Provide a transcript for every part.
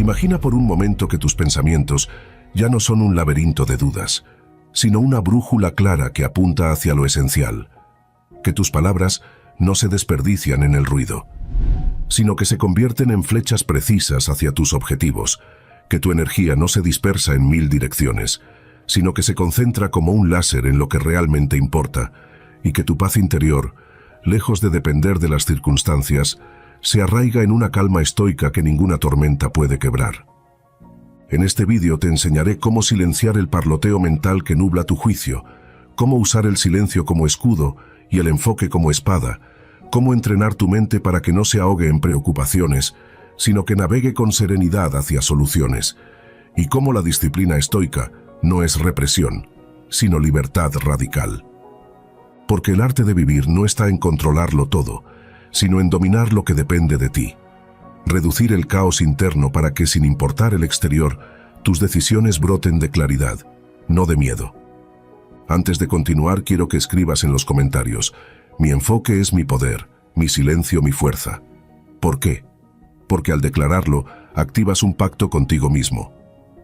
Imagina por un momento que tus pensamientos ya no son un laberinto de dudas, sino una brújula clara que apunta hacia lo esencial. Que tus palabras no se desperdician en el ruido, sino que se convierten en flechas precisas hacia tus objetivos. Que tu energía no se dispersa en 1000 direcciones, sino que se concentra como un láser en lo que realmente importa, y que tu paz interior, lejos de depender de las circunstancias, se arraiga en una calma estoica que ninguna tormenta puede quebrar. En este vídeo te enseñaré cómo silenciar el parloteo mental que nubla tu juicio, cómo usar el silencio como escudo y el enfoque como espada, cómo entrenar tu mente para que no se ahogue en preocupaciones, sino que navegue con serenidad hacia soluciones, y cómo la disciplina estoica no es represión, sino libertad radical. Porque el arte de vivir no está en controlarlo todo, sino en dominar lo que depende de ti. Reducir el caos interno para que, sin importar el exterior, tus decisiones broten de claridad, no de miedo. Antes de continuar, quiero que escribas en los comentarios: mi enfoque es mi poder, mi silencio mi fuerza. ¿Por qué? Porque al declararlo, activas un pacto contigo mismo.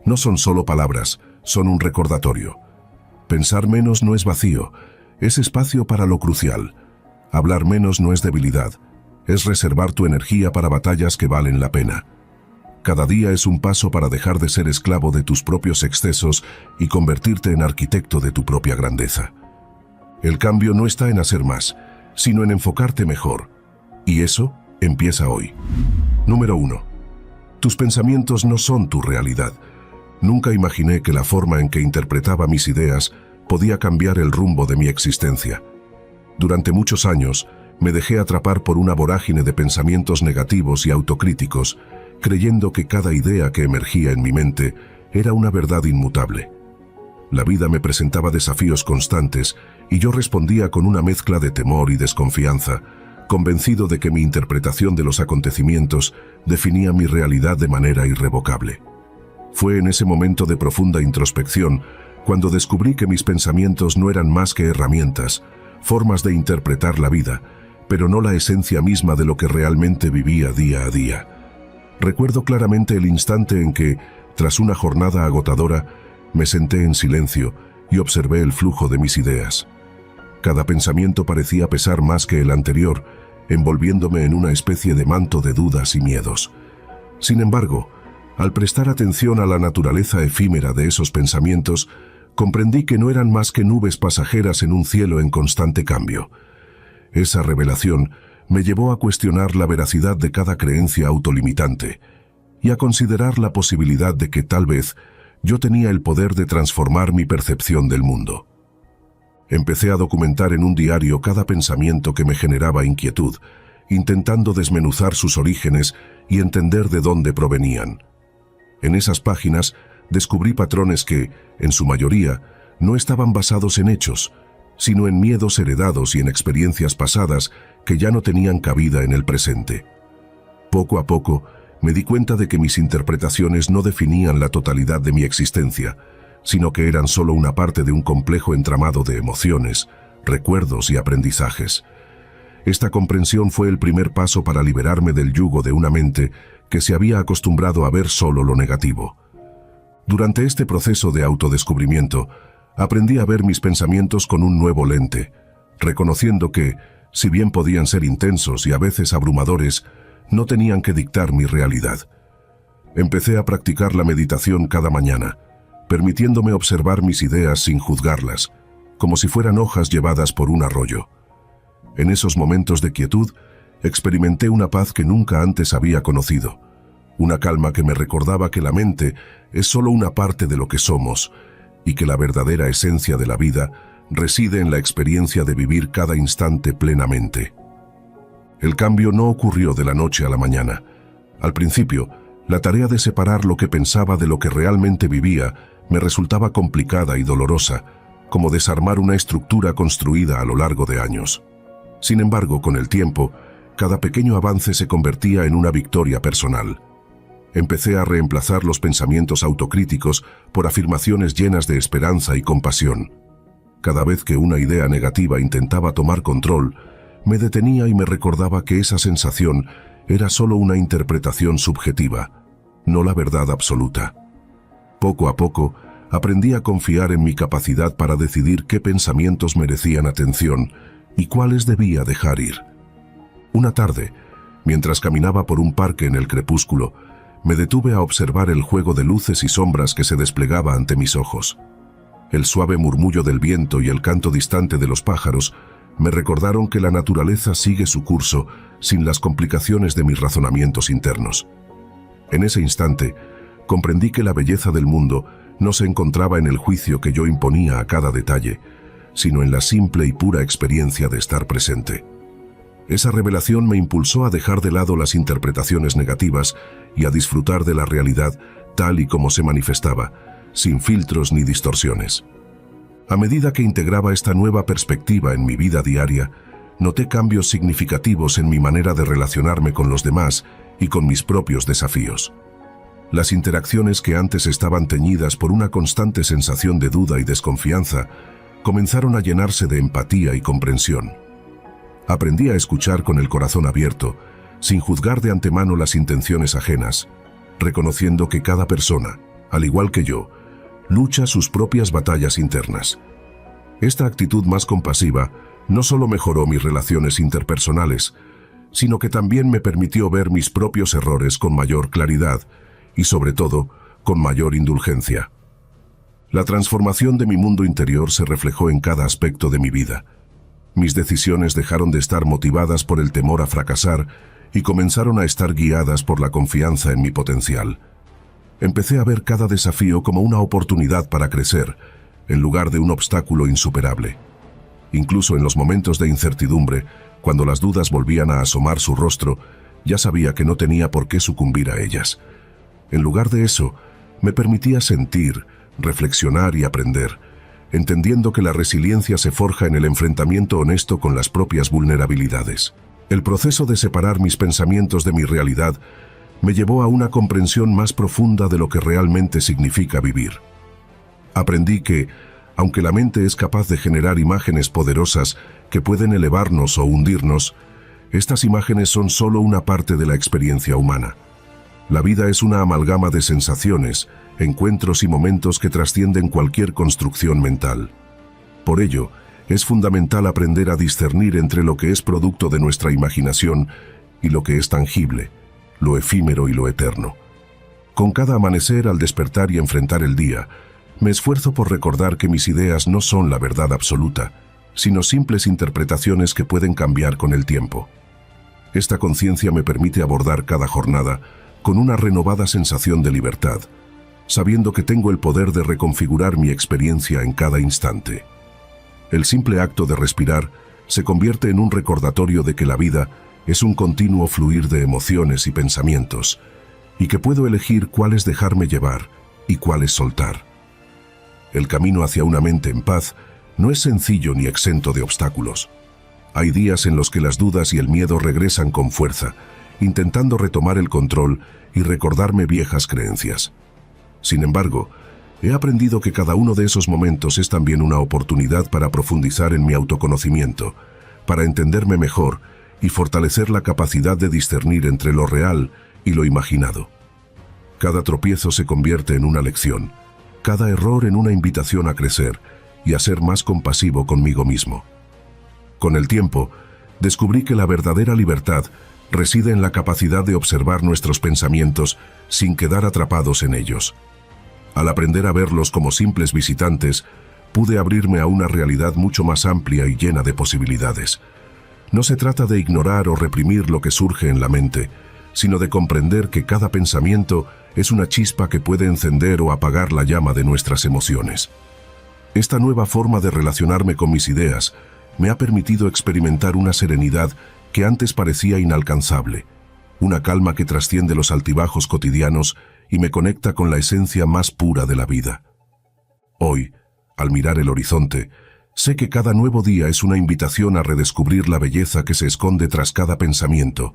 No son solo palabras, son un recordatorio. Pensar menos no es vacío, es espacio para lo crucial. Hablar menos no es debilidad, es reservar tu energía para batallas que valen la pena. Cada día es un paso para dejar de ser esclavo de tus propios excesos y convertirte en arquitecto de tu propia grandeza. El cambio no está en hacer más, sino en enfocarte mejor. Y eso empieza hoy. Número 1. Tus pensamientos no son tu realidad. Nunca imaginé que la forma en que interpretaba mis ideas podía cambiar el rumbo de mi existencia. Durante muchos años, me dejé atrapar por una vorágine de pensamientos negativos y autocríticos, creyendo que cada idea que emergía en mi mente era una verdad inmutable. La vida me presentaba desafíos constantes y yo respondía con una mezcla de temor y desconfianza, convencido de que mi interpretación de los acontecimientos definía mi realidad de manera irrevocable. Fue en ese momento de profunda introspección cuando descubrí que mis pensamientos no eran más que herramientas, formas de interpretar la vida, pero no la esencia misma de lo que realmente vivía día a día. Recuerdo claramente el instante en que, tras una jornada agotadora, me senté en silencio y observé el flujo de mis ideas. Cada pensamiento parecía pesar más que el anterior, envolviéndome en una especie de manto de dudas y miedos. Sin embargo, al prestar atención a la naturaleza efímera de esos pensamientos, comprendí que no eran más que nubes pasajeras en un cielo en constante cambio. Esa revelación me llevó a cuestionar la veracidad de cada creencia autolimitante y a considerar la posibilidad de que tal vez yo tenía el poder de transformar mi percepción del mundo. Empecé a documentar en un diario cada pensamiento que me generaba inquietud, intentando desmenuzar sus orígenes y entender de dónde provenían. En esas páginas descubrí patrones que, en su mayoría, no estaban basados en hechos, sino en miedos heredados y en experiencias pasadas que ya no tenían cabida en el presente. Poco a poco, me di cuenta de que mis interpretaciones no definían la totalidad de mi existencia, sino que eran solo una parte de un complejo entramado de emociones, recuerdos y aprendizajes. Esta comprensión fue el primer paso para liberarme del yugo de una mente que se había acostumbrado a ver solo lo negativo. Durante este proceso de autodescubrimiento, aprendí a ver mis pensamientos con un nuevo lente, reconociendo que, si bien podían ser intensos y a veces abrumadores, no tenían que dictar mi realidad. Empecé a practicar la meditación cada mañana, permitiéndome observar mis ideas sin juzgarlas, como si fueran hojas llevadas por un arroyo. En esos momentos de quietud, experimenté una paz que nunca antes había conocido, una calma que me recordaba que la mente es solo una parte de lo que somos y que la verdadera esencia de la vida reside en la experiencia de vivir cada instante plenamente. El cambio no ocurrió de la noche a la mañana. Al principio, la tarea de separar lo que pensaba de lo que realmente vivía me resultaba complicada y dolorosa, como desarmar una estructura construida a lo largo de años. Sin embargo, con el tiempo, cada pequeño avance se convertía en una victoria personal. Empecé a reemplazar los pensamientos autocríticos por afirmaciones llenas de esperanza y compasión. Cada vez que una idea negativa intentaba tomar control, me detenía y me recordaba que esa sensación era solo una interpretación subjetiva. no la verdad absoluta. Poco a poco, aprendí a confiar en mi capacidad para decidir qué pensamientos merecían atención y cuáles debía dejar ir. Una tarde, mientras caminaba por un parque en el crepúsculo, me detuve a observar el juego de luces y sombras que se desplegaba ante mis ojos. El suave murmullo del viento y el canto distante de los pájaros me recordaron que la naturaleza sigue su curso sin las complicaciones de mis razonamientos internos. En ese instante, comprendí que la belleza del mundo no se encontraba en el juicio que yo imponía a cada detalle, sino en la simple y pura experiencia de estar presente. Esa revelación me impulsó a dejar de lado las interpretaciones negativas y a disfrutar de la realidad tal y como se manifestaba, sin filtros ni distorsiones. A medida que integraba esta nueva perspectiva en mi vida diaria, noté cambios significativos en mi manera de relacionarme con los demás y con mis propios desafíos. Las interacciones que antes estaban teñidas por una constante sensación de duda y desconfianza comenzaron a llenarse de empatía y comprensión. Aprendí a escuchar con el corazón abierto, sin juzgar de antemano las intenciones ajenas, reconociendo que cada persona, al igual que yo, lucha sus propias batallas internas. Esta actitud más compasiva no solo mejoró mis relaciones interpersonales, sino que también me permitió ver mis propios errores con mayor claridad y, sobre todo, con mayor indulgencia. La transformación de mi mundo interior se reflejó en cada aspecto de mi vida. Mis decisiones dejaron de estar motivadas por el temor a fracasar y comenzaron a estar guiadas por la confianza en mi potencial. Empecé a ver cada desafío como una oportunidad para crecer, en lugar de un obstáculo insuperable. Incluso en los momentos de incertidumbre, cuando las dudas volvían a asomar su rostro, ya sabía que no tenía por qué sucumbir a ellas. En lugar de eso, me permitía sentir, reflexionar y aprender, entendiendo que la resiliencia se forja en el enfrentamiento honesto con las propias vulnerabilidades. El proceso de separar mis pensamientos de mi realidad me llevó a una comprensión más profunda de lo que realmente significa vivir. Aprendí que, aunque la mente es capaz de generar imágenes poderosas que pueden elevarnos o hundirnos, estas imágenes son solo una parte de la experiencia humana. La vida es una amalgama de sensaciones, encuentros y momentos que trascienden cualquier construcción mental. Por ello, es fundamental aprender a discernir entre lo que es producto de nuestra imaginación y lo que es tangible, lo efímero y lo eterno. Con cada amanecer al despertar y enfrentar el día, me esfuerzo por recordar que mis ideas no son la verdad absoluta, sino simples interpretaciones que pueden cambiar con el tiempo. Esta conciencia me permite abordar cada jornada con una renovada sensación de libertad, sabiendo que tengo el poder de reconfigurar mi experiencia en cada instante. El simple acto de respirar se convierte en un recordatorio de que la vida es un continuo fluir de emociones y pensamientos, y que puedo elegir cuáles dejarme llevar y cuáles soltar. El camino hacia una mente en paz no es sencillo ni exento de obstáculos. Hay días en los que las dudas y el miedo regresan con fuerza, intentando retomar el control y recordarme viejas creencias. Sin embargo, he aprendido que cada uno de esos momentos es también una oportunidad para profundizar en mi autoconocimiento, para entenderme mejor y fortalecer la capacidad de discernir entre lo real y lo imaginado. Cada tropiezo se convierte en una lección, cada error en una invitación a crecer y a ser más compasivo conmigo mismo. Con el tiempo, descubrí que la verdadera libertad reside en la capacidad de observar nuestros pensamientos sin quedar atrapados en ellos. Al aprender a verlos como simples visitantes, pude abrirme a una realidad mucho más amplia y llena de posibilidades. No se trata de ignorar o reprimir lo que surge en la mente, sino de comprender que cada pensamiento es una chispa que puede encender o apagar la llama de nuestras emociones. Esta nueva forma de relacionarme con mis ideas me ha permitido experimentar una serenidad que antes parecía inalcanzable, una calma que trasciende los altibajos cotidianos y me conecta con la esencia más pura de la vida. Hoy, al mirar el horizonte, sé que cada nuevo día es una invitación a redescubrir la belleza que se esconde tras cada pensamiento,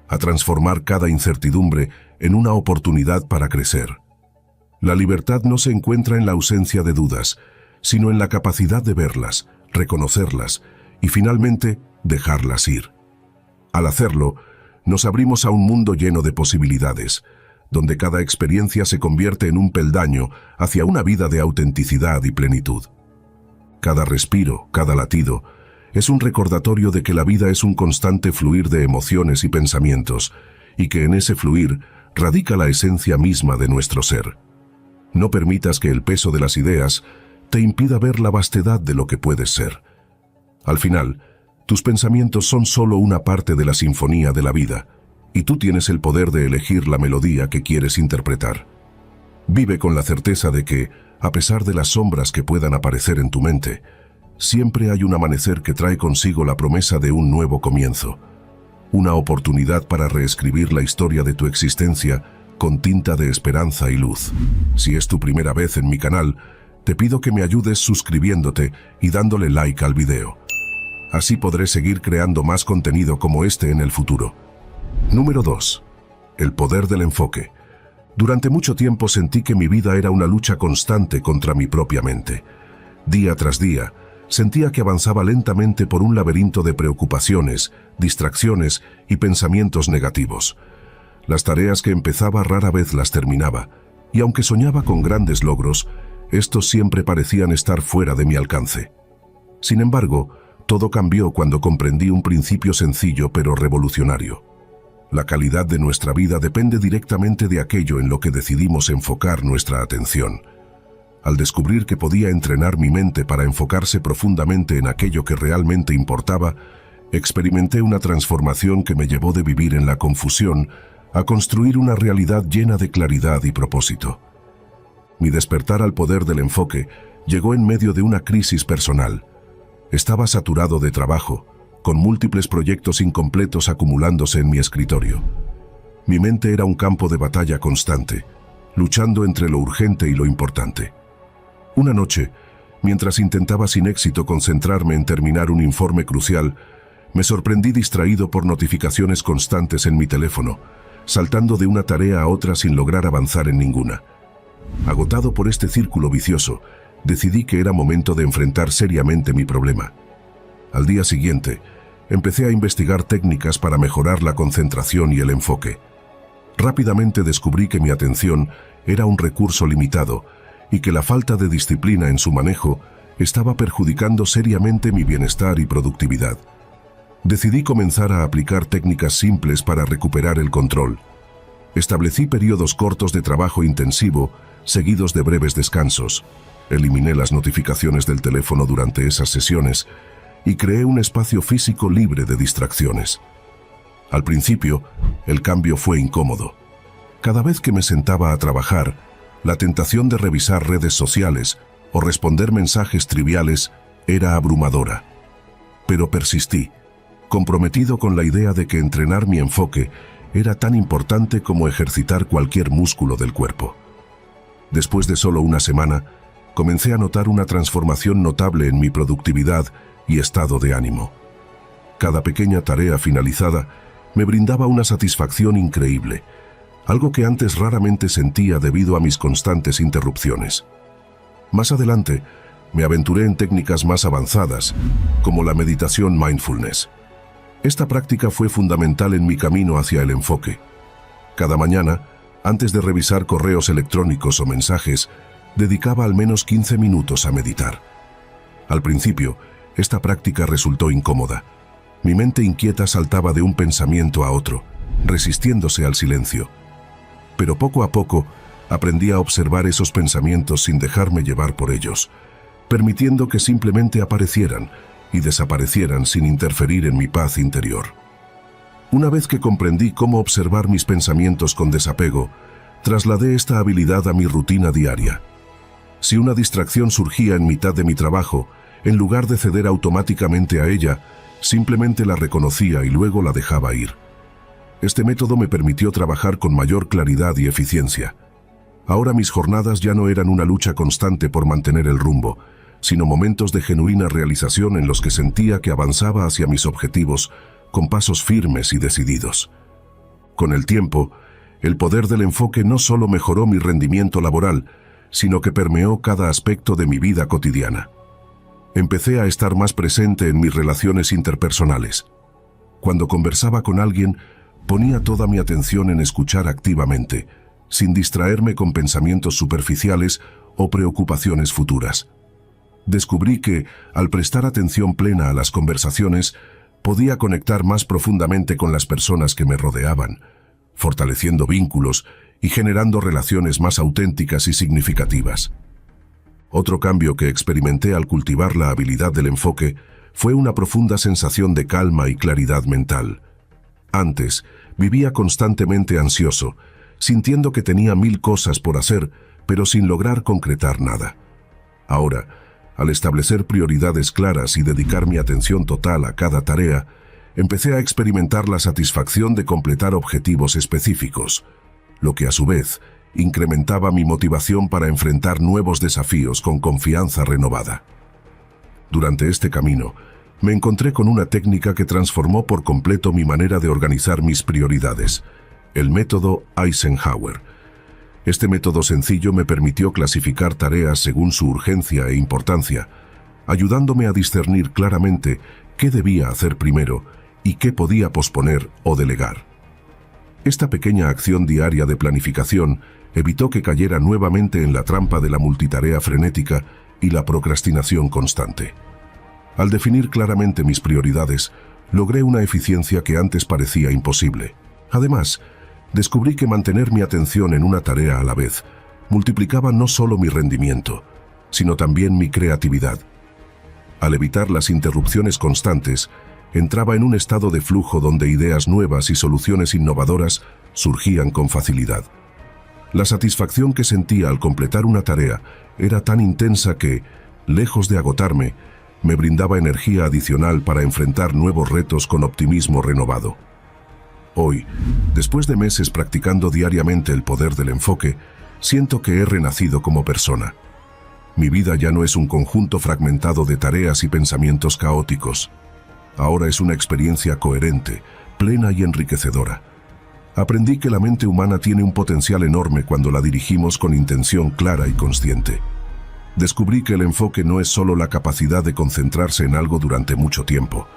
a transformar cada incertidumbre en una oportunidad para crecer. La libertad no se encuentra en la ausencia de dudas, sino en la capacidad de verlas, reconocerlas y finalmente dejarlas ir. Al hacerlo, nos abrimos a un mundo lleno de posibilidades, donde cada experiencia se convierte en un peldaño hacia una vida de autenticidad y plenitud. Cada respiro, cada latido, es un recordatorio de que la vida es un constante fluir de emociones y pensamientos, y que en ese fluir radica la esencia misma de nuestro ser. No permitas que el peso de las ideas te impida ver la vastedad de lo que puedes ser. Al final, tus pensamientos son solo una parte de la sinfonía de la vida, y tú tienes el poder de elegir la melodía que quieres interpretar. Vive con la certeza de que, a pesar de las sombras que puedan aparecer en tu mente, siempre hay un amanecer que trae consigo la promesa de un nuevo comienzo, una oportunidad para reescribir la historia de tu existencia con tinta de esperanza y luz. Si es tu primera vez en mi canal, te pido que me ayudes suscribiéndote y dándole like al video. Así podré seguir creando más contenido como este en el futuro. Número 2. El poder del enfoque. Durante mucho tiempo sentí que mi vida era una lucha constante contra mi propia mente. Día tras día, sentía que avanzaba lentamente por un laberinto de preocupaciones, distracciones y pensamientos negativos. Las tareas que empezaba rara vez las terminaba, y aunque soñaba con grandes logros, estos siempre parecían estar fuera de mi alcance. Sin embargo, todo cambió cuando comprendí un principio sencillo pero revolucionario. La calidad de nuestra vida depende directamente de aquello en lo que decidimos enfocar nuestra atención. Al descubrir que podía entrenar mi mente para enfocarse profundamente en aquello que realmente importaba, experimenté una transformación que me llevó de vivir en la confusión a construir una realidad llena de claridad y propósito. Mi despertar al poder del enfoque llegó en medio de una crisis personal. Estaba saturado de trabajo, con múltiples proyectos incompletos acumulándose en mi escritorio. Mi mente era un campo de batalla constante, luchando entre lo urgente y lo importante. Una noche, mientras intentaba sin éxito concentrarme en terminar un informe crucial, me sorprendí distraído por notificaciones constantes en mi teléfono, saltando de una tarea a otra sin lograr avanzar en ninguna. Agotado por este círculo vicioso, decidí que era momento de enfrentar seriamente mi problema. Al día siguiente, empecé a investigar técnicas para mejorar la concentración y el enfoque. Rápidamente descubrí que mi atención era un recurso limitado y que la falta de disciplina en su manejo estaba perjudicando seriamente mi bienestar y productividad. Decidí comenzar a aplicar técnicas simples para recuperar el control. Establecí periodos cortos de trabajo intensivo, seguidos de breves descansos. Eliminé las notificaciones del teléfono durante esas sesiones y creé un espacio físico libre de distracciones. Al principio, el cambio fue incómodo. Cada vez que me sentaba a trabajar, la tentación de revisar redes sociales o responder mensajes triviales era abrumadora. Pero persistí, comprometido con la idea de que entrenar mi enfoque era tan importante como ejercitar cualquier músculo del cuerpo. Después de solo una semana, comencé a notar una transformación notable en mi productividad y estado de ánimo. Cada pequeña tarea finalizada me brindaba una satisfacción increíble, algo que antes raramente sentía debido a mis constantes interrupciones. Más adelante, me aventuré en técnicas más avanzadas, como la meditación mindfulness. Esta práctica fue fundamental en mi camino hacia el enfoque. Cada mañana, antes de revisar correos electrónicos o mensajes, dedicaba al menos 15 minutos a meditar. Al principio, esta práctica resultó incómoda. Mi mente inquieta saltaba de un pensamiento a otro, resistiéndose al silencio. Pero poco a poco, aprendí a observar esos pensamientos sin dejarme llevar por ellos, permitiendo que simplemente aparecieran y desaparecieran sin interferir en mi paz interior. Una vez que comprendí cómo observar mis pensamientos con desapego, trasladé esta habilidad a mi rutina diaria. Si una distracción surgía en mitad de mi trabajo, en lugar de ceder automáticamente a ella, simplemente la reconocía y luego la dejaba ir. Este método me permitió trabajar con mayor claridad y eficiencia. Ahora mis jornadas ya no eran una lucha constante por mantener el rumbo, sino momentos de genuina realización en los que sentía que avanzaba hacia mis objetivos con pasos firmes y decididos. Con el tiempo, el poder del enfoque no solo mejoró mi rendimiento laboral, sino que permeó cada aspecto de mi vida cotidiana. Empecé a estar más presente en mis relaciones interpersonales. Cuando conversaba con alguien, ponía toda mi atención en escuchar activamente, sin distraerme con pensamientos superficiales o preocupaciones futuras. Descubrí que, al prestar atención plena a las conversaciones, podía conectar más profundamente con las personas que me rodeaban, fortaleciendo vínculos y generando relaciones más auténticas y significativas. Otro cambio que experimenté al cultivar la habilidad del enfoque fue una profunda sensación de calma y claridad mental. Antes, vivía constantemente ansioso, sintiendo que tenía 1000 cosas por hacer, pero sin lograr concretar nada. Ahora, al establecer prioridades claras y dedicar mi atención total a cada tarea, empecé a experimentar la satisfacción de completar objetivos específicos, lo que a su vez incrementaba mi motivación para enfrentar nuevos desafíos con confianza renovada. Durante este camino, me encontré con una técnica que transformó por completo mi manera de organizar mis prioridades, el método Eisenhower. Este método sencillo me permitió clasificar tareas según su urgencia e importancia, ayudándome a discernir claramente qué debía hacer primero y qué podía posponer o delegar. Esta pequeña acción diaria de planificación evitó que cayera nuevamente en la trampa de la multitarea frenética y la procrastinación constante. Al definir claramente mis prioridades, logré una eficiencia que antes parecía imposible. Además, descubrí que mantener mi atención en una tarea a la vez multiplicaba no solo mi rendimiento, sino también mi creatividad. Al evitar las interrupciones constantes, entraba en un estado de flujo donde ideas nuevas y soluciones innovadoras surgían con facilidad. La satisfacción que sentía al completar una tarea era tan intensa que, lejos de agotarme, me brindaba energía adicional para enfrentar nuevos retos con optimismo renovado. Hoy, después de meses practicando diariamente el poder del enfoque, siento que he renacido como persona. Mi vida ya no es un conjunto fragmentado de tareas y pensamientos caóticos. Ahora es una experiencia coherente, plena y enriquecedora. Aprendí que la mente humana tiene un potencial enorme cuando la dirigimos con intención clara y consciente. Descubrí que el enfoque no es solo la capacidad de concentrarse en algo durante mucho tiempo,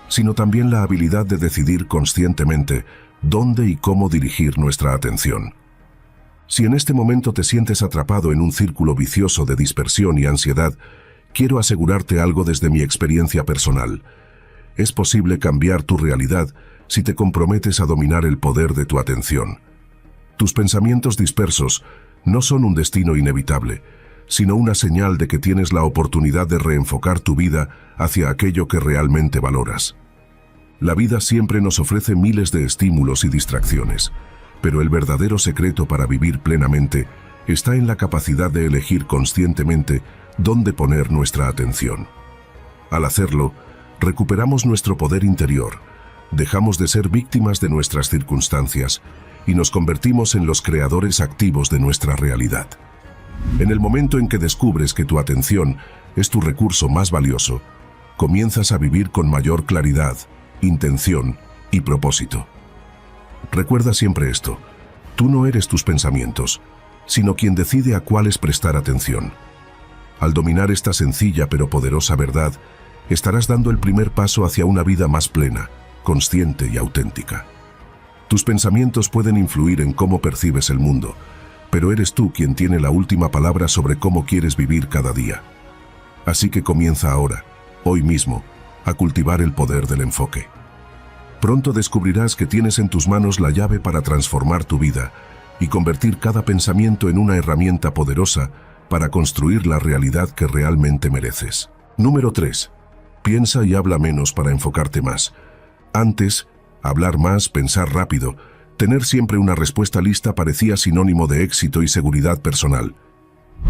sino también la habilidad de decidir conscientemente dónde y cómo dirigir nuestra atención. Si en este momento te sientes atrapado en un círculo vicioso de dispersión y ansiedad, quiero asegurarte algo desde mi experiencia personal. Es posible cambiar tu realidad si te comprometes a dominar el poder de tu atención. Tus pensamientos dispersos no son un destino inevitable, sino una señal de que tienes la oportunidad de reenfocar tu vida hacia aquello que realmente valoras. La vida siempre nos ofrece miles de estímulos y distracciones, pero el verdadero secreto para vivir plenamente está en la capacidad de elegir conscientemente dónde poner nuestra atención. Al hacerlo, recuperamos nuestro poder interior, dejamos de ser víctimas de nuestras circunstancias y nos convertimos en los creadores activos de nuestra realidad. En el momento en que descubres que tu atención es tu recurso más valioso, comienzas a vivir con mayor claridad, intención y propósito. Recuerda siempre esto: tú no eres tus pensamientos, sino quien decide a cuáles prestar atención. Al dominar esta sencilla pero poderosa verdad, estarás dando el primer paso hacia una vida más plena, consciente y auténtica. Tus pensamientos pueden influir en cómo percibes el mundo, pero eres tú quien tiene la última palabra sobre cómo quieres vivir cada día. Así que comienza ahora, hoy mismo, a cultivar el poder del enfoque. Pronto descubrirás que tienes en tus manos la llave para transformar tu vida y convertir cada pensamiento en una herramienta poderosa para construir la realidad que realmente mereces. Número 3. Piensa y habla menos para enfocarte más. Antes, hablar más, pensar rápido, tener siempre una respuesta lista parecía sinónimo de éxito y seguridad personal.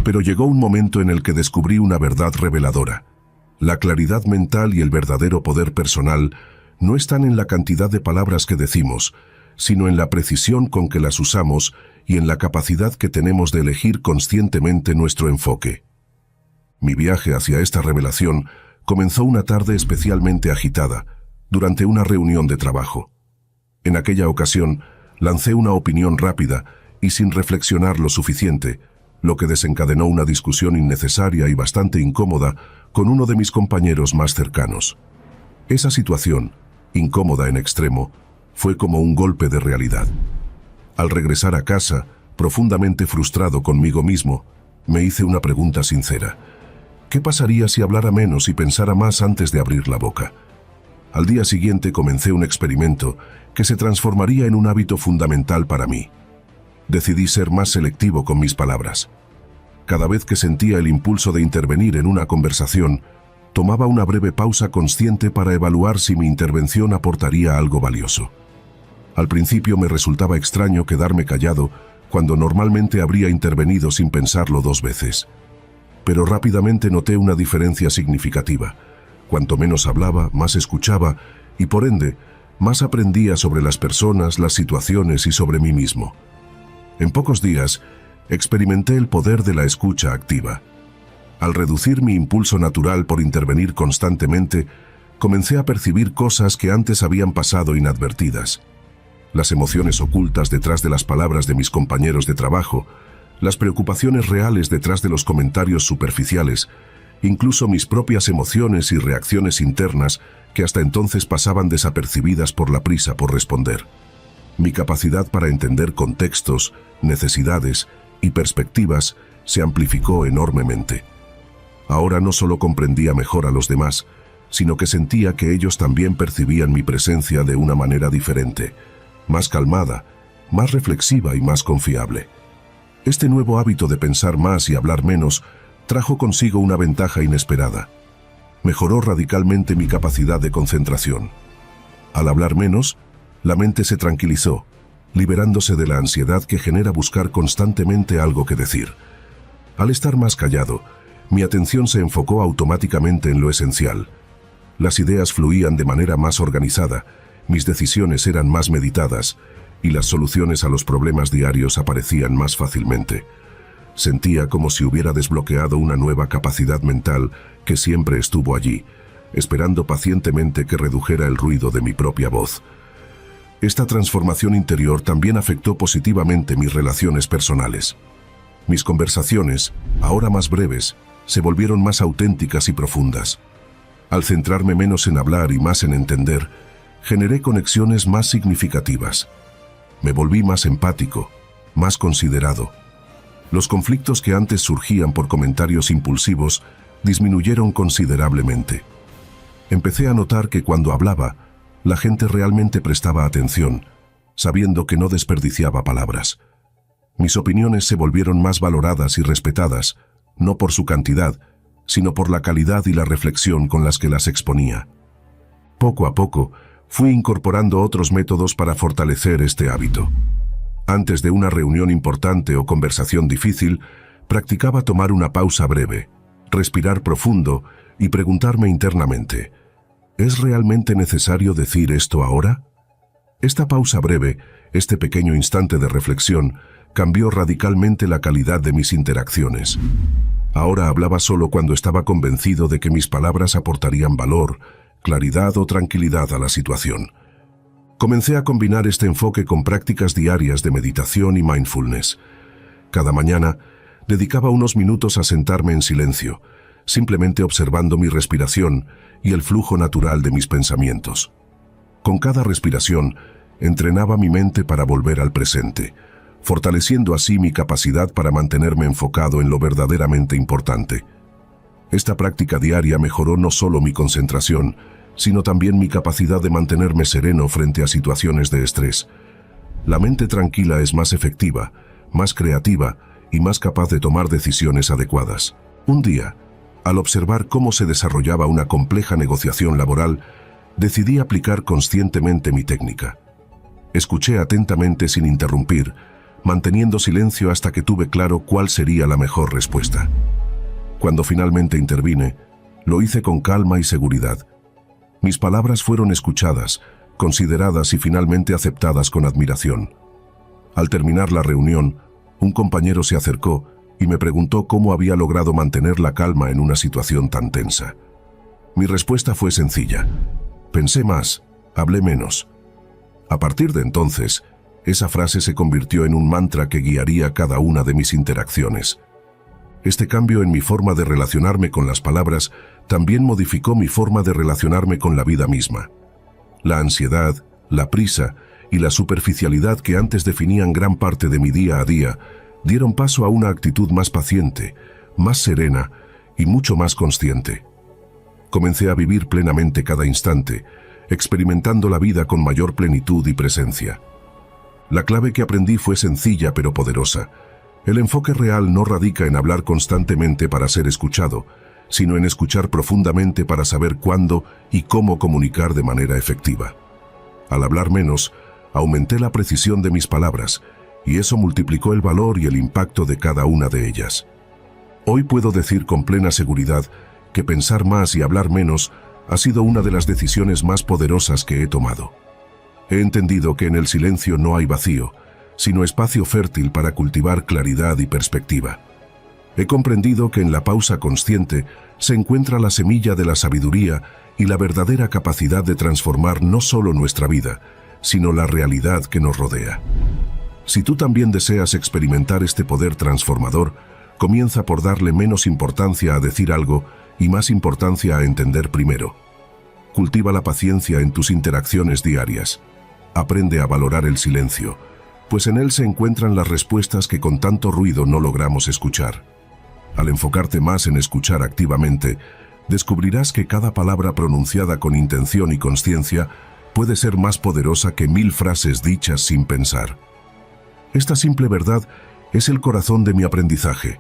Pero llegó un momento en el que descubrí una verdad reveladora. La claridad mental y el verdadero poder personal no están en la cantidad de palabras que decimos, sino en la precisión con que las usamos y en la capacidad que tenemos de elegir conscientemente nuestro enfoque. Mi viaje hacia esta revelación comenzó una tarde especialmente agitada, durante una reunión de trabajo. En aquella ocasión, lancé una opinión rápida y sin reflexionar lo suficiente, lo que desencadenó una discusión innecesaria y bastante incómoda con uno de mis compañeros más cercanos. Esa situación, incómoda en extremo, fue como un golpe de realidad. Al regresar a casa, Profundamente frustrado conmigo mismo, me hice una pregunta sincera. ¿Qué pasaría si hablara menos y pensara más antes de abrir la boca? Al día siguiente comencé un experimento que se transformaría en un hábito fundamental para mí. Decidí ser más selectivo con mis palabras. Cada vez que sentía el impulso de intervenir en una conversación, tomaba una breve pausa consciente para evaluar si mi intervención aportaría algo valioso. Al principio me resultaba extraño quedarme callado cuando normalmente habría intervenido sin pensarlo 2 veces. Pero rápidamente noté una diferencia significativa. Cuanto menos hablaba, más escuchaba y, por ende, más aprendía sobre las personas, las situaciones y sobre mí mismo. En pocos días, experimenté el poder de la escucha activa. Al reducir mi impulso natural por intervenir constantemente, comencé a percibir cosas que antes habían pasado inadvertidas. Las emociones ocultas detrás de las palabras de mis compañeros de trabajo, las preocupaciones reales detrás de los comentarios superficiales, incluso mis propias emociones y reacciones internas que hasta entonces pasaban desapercibidas por la prisa por responder. Mi capacidad para entender contextos, necesidades y perspectivas se amplificó enormemente. Ahora no solo comprendía mejor a los demás, sino que sentía que ellos también percibían mi presencia de una manera diferente, más calmada, más reflexiva y más confiable. Este nuevo hábito de pensar más y hablar menos trajo consigo una ventaja inesperada. Mejoró radicalmente mi capacidad de concentración. Al hablar menos, la mente se tranquilizó, liberándose de la ansiedad que genera buscar constantemente algo que decir. Al estar más callado, mi atención se enfocó automáticamente en lo esencial. Las ideas fluían de manera más organizada, mis decisiones eran más meditadas y las soluciones a los problemas diarios aparecían más fácilmente. Sentía como si hubiera desbloqueado una nueva capacidad mental que siempre estuvo allí, esperando pacientemente que redujera el ruido de mi propia voz. Esta transformación interior también afectó positivamente mis relaciones personales. Mis conversaciones, ahora más breves, se volvieron más auténticas y profundas. Al centrarme menos en hablar y más en entender, generé conexiones más significativas. Me volví más empático, más considerado. Los conflictos que antes surgían por comentarios impulsivos disminuyeron considerablemente. Empecé a notar que cuando hablaba, la gente realmente prestaba atención, sabiendo que no desperdiciaba palabras. Mis opiniones se volvieron más valoradas y respetadas, no por su cantidad, sino por la calidad y la reflexión con las que las exponía. Poco a poco, fui incorporando otros métodos para fortalecer este hábito. Antes de una reunión importante o conversación difícil, practicaba tomar una pausa breve, respirar profundo y preguntarme internamente: ¿es realmente necesario decir esto ahora? Esta pausa breve, este pequeño instante de reflexión, cambió radicalmente la calidad de mis interacciones. Ahora hablaba solo cuando estaba convencido de que mis palabras aportarían valor, claridad o tranquilidad a la situación. Comencé a combinar este enfoque con prácticas diarias de meditación y mindfulness. Cada mañana, dedicaba unos minutos a sentarme en silencio, simplemente observando mi respiración y el flujo natural de mis pensamientos. Con cada respiración, entrenaba mi mente para volver al presente, fortaleciendo así mi capacidad para mantenerme enfocado en lo verdaderamente importante. Esta práctica diaria mejoró no solo mi concentración, sino también mi capacidad de mantenerme sereno frente a situaciones de estrés. La mente tranquila es más efectiva, más creativa y más capaz de tomar decisiones adecuadas. Un día, al observar cómo se desarrollaba una compleja negociación laboral, decidí aplicar conscientemente mi técnica. Escuché atentamente sin interrumpir, manteniendo silencio hasta que tuve claro cuál sería la mejor respuesta. Cuando finalmente intervine, lo hice con calma y seguridad. Mis palabras fueron escuchadas, consideradas y finalmente aceptadas con admiración. Al terminar la reunión, un compañero se acercó y me preguntó cómo había logrado mantener la calma en una situación tan tensa. Mi respuesta fue sencilla: pensé más, hablé menos. A partir de entonces, esa frase se convirtió en un mantra que guiaría cada una de mis interacciones. Este cambio en mi forma de relacionarme con las palabras también modificó mi forma de relacionarme con la vida misma. La ansiedad, la prisa y la superficialidad que antes definían gran parte de mi día a día dieron paso a una actitud más paciente, más serena y mucho más consciente. Comencé a vivir plenamente cada instante, experimentando la vida con mayor plenitud y presencia. La clave que aprendí fue sencilla pero poderosa. El enfoque real no radica en hablar constantemente para ser escuchado, sino en escuchar profundamente para saber cuándo y cómo comunicar de manera efectiva. Al hablar menos, aumenté la precisión de mis palabras, y eso multiplicó el valor y el impacto de cada una de ellas. Hoy puedo decir con plena seguridad que pensar más y hablar menos ha sido una de las decisiones más poderosas que he tomado. He entendido que en el silencio no hay vacío, sino espacio fértil para cultivar claridad y perspectiva. He comprendido que en la pausa consciente se encuentra la semilla de la sabiduría y la verdadera capacidad de transformar no solo nuestra vida, sino la realidad que nos rodea. Si tú también deseas experimentar este poder transformador, comienza por darle menos importancia a decir algo y más importancia a entender primero. Cultiva la paciencia en tus interacciones diarias. Aprende a valorar el silencio, pues en él se encuentran las respuestas que con tanto ruido no logramos escuchar. Al enfocarte más en escuchar activamente, descubrirás que cada palabra pronunciada con intención y consciencia puede ser más poderosa que 1000 frases dichas sin pensar. Esta simple verdad es el corazón de mi aprendizaje.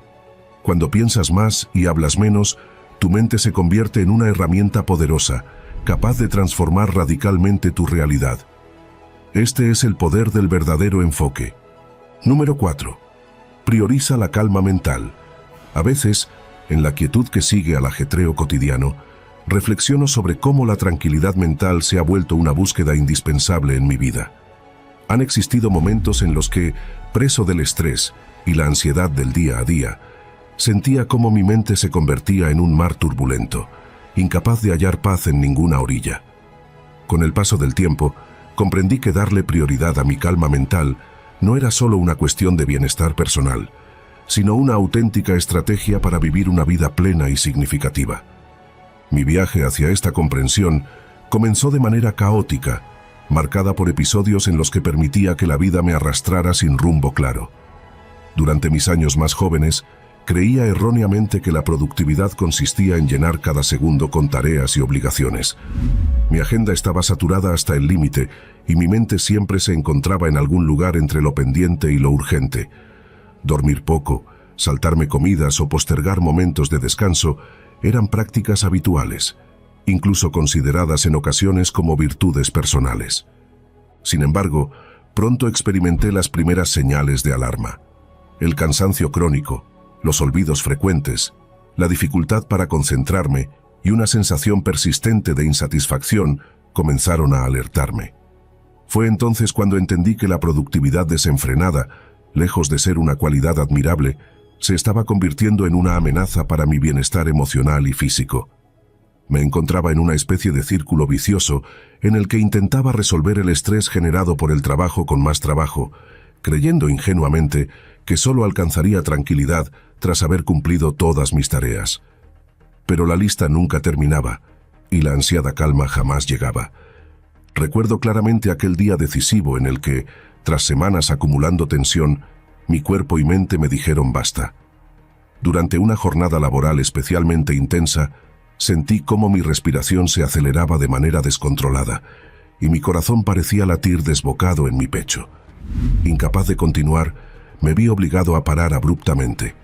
Cuando piensas más y hablas menos, tu mente se convierte en una herramienta poderosa, capaz de transformar radicalmente tu realidad. Este es el poder del verdadero enfoque. Número 4. Prioriza la calma mental. A veces, en la quietud que sigue al ajetreo cotidiano, reflexiono sobre cómo la tranquilidad mental se ha vuelto una búsqueda indispensable en mi vida. Han existido momentos en los que, preso del estrés y la ansiedad del día a día, sentía cómo mi mente se convertía en un mar turbulento, incapaz de hallar paz en ninguna orilla. Con el paso del tiempo, comprendí que darle prioridad a mi calma mental no era solo una cuestión de bienestar personal, sino una auténtica estrategia para vivir una vida plena y significativa. Mi viaje hacia esta comprensión comenzó de manera caótica, marcada por episodios en los que permitía que la vida me arrastrara sin rumbo claro. Durante mis años más jóvenes, creía erróneamente que la productividad consistía en llenar cada segundo con tareas y obligaciones. Mi agenda estaba saturada hasta el límite y mi mente siempre se encontraba en algún lugar entre lo pendiente y lo urgente. Dormir poco, saltarme comidas o postergar momentos de descanso eran prácticas habituales, incluso consideradas en ocasiones como virtudes personales. Sin embargo, pronto experimenté las primeras señales de alarma. El cansancio crónico, los olvidos frecuentes, la dificultad para concentrarme y una sensación persistente de insatisfacción comenzaron a alertarme. Fue entonces cuando entendí que la productividad desenfrenada, lejos de ser una cualidad admirable, se estaba convirtiendo en una amenaza para mi bienestar emocional y físico. Me encontraba en una especie de círculo vicioso en el que intentaba resolver el estrés generado por el trabajo con más trabajo, creyendo ingenuamente que solo alcanzaría tranquilidad tras haber cumplido todas mis tareas. Pero la lista nunca terminaba y la ansiada calma jamás llegaba. Recuerdo claramente aquel día decisivo en el que, tras semanas acumulando tensión, mi cuerpo y mente me dijeron basta. Durante una jornada laboral especialmente intensa, sentí cómo mi respiración se aceleraba de manera descontrolada y mi corazón parecía latir desbocado en mi pecho. Incapaz de continuar, me vi obligado a parar abruptamente.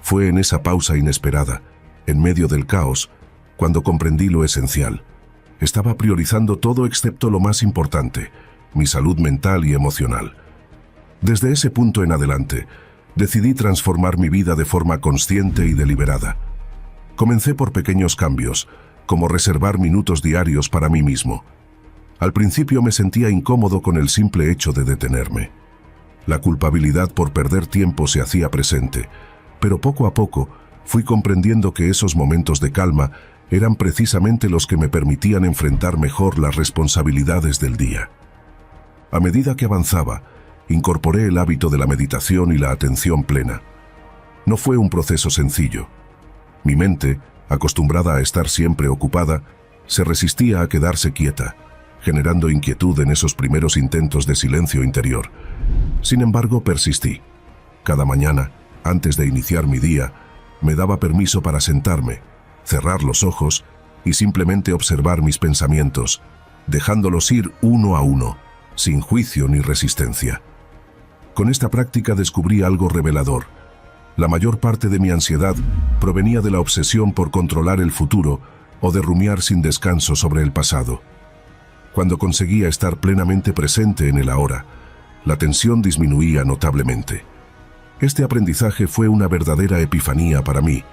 Fue en esa pausa inesperada, en medio del caos, cuando comprendí lo esencial. Estaba priorizando todo excepto lo más importante, mi salud mental y emocional. Desde ese punto en adelante, decidí transformar mi vida de forma consciente y deliberada. Comencé por pequeños cambios, como reservar minutos diarios para mí mismo. Al principio me sentía incómodo con el simple hecho de detenerme. La culpabilidad por perder tiempo se hacía presente, pero poco a poco fui comprendiendo que esos momentos de calma eran precisamente los que me permitían enfrentar mejor las responsabilidades del día. A medida que avanzaba, incorporé el hábito de la meditación y la atención plena. No fue un proceso sencillo. Mi mente, acostumbrada a estar siempre ocupada, se resistía a quedarse quieta, generando inquietud en esos primeros intentos de silencio interior. Sin embargo, persistí. Cada mañana, antes de iniciar mi día, me daba permiso para sentarme, cerrar los ojos y simplemente observar mis pensamientos, dejándolos ir uno a uno, sin juicio ni resistencia. Con esta práctica descubrí algo revelador. La mayor parte de mi ansiedad provenía de la obsesión por controlar el futuro o de rumiar sin descanso sobre el pasado. Cuando conseguía estar plenamente presente en el ahora, la tensión disminuía notablemente. Este aprendizaje fue una verdadera epifanía para mí,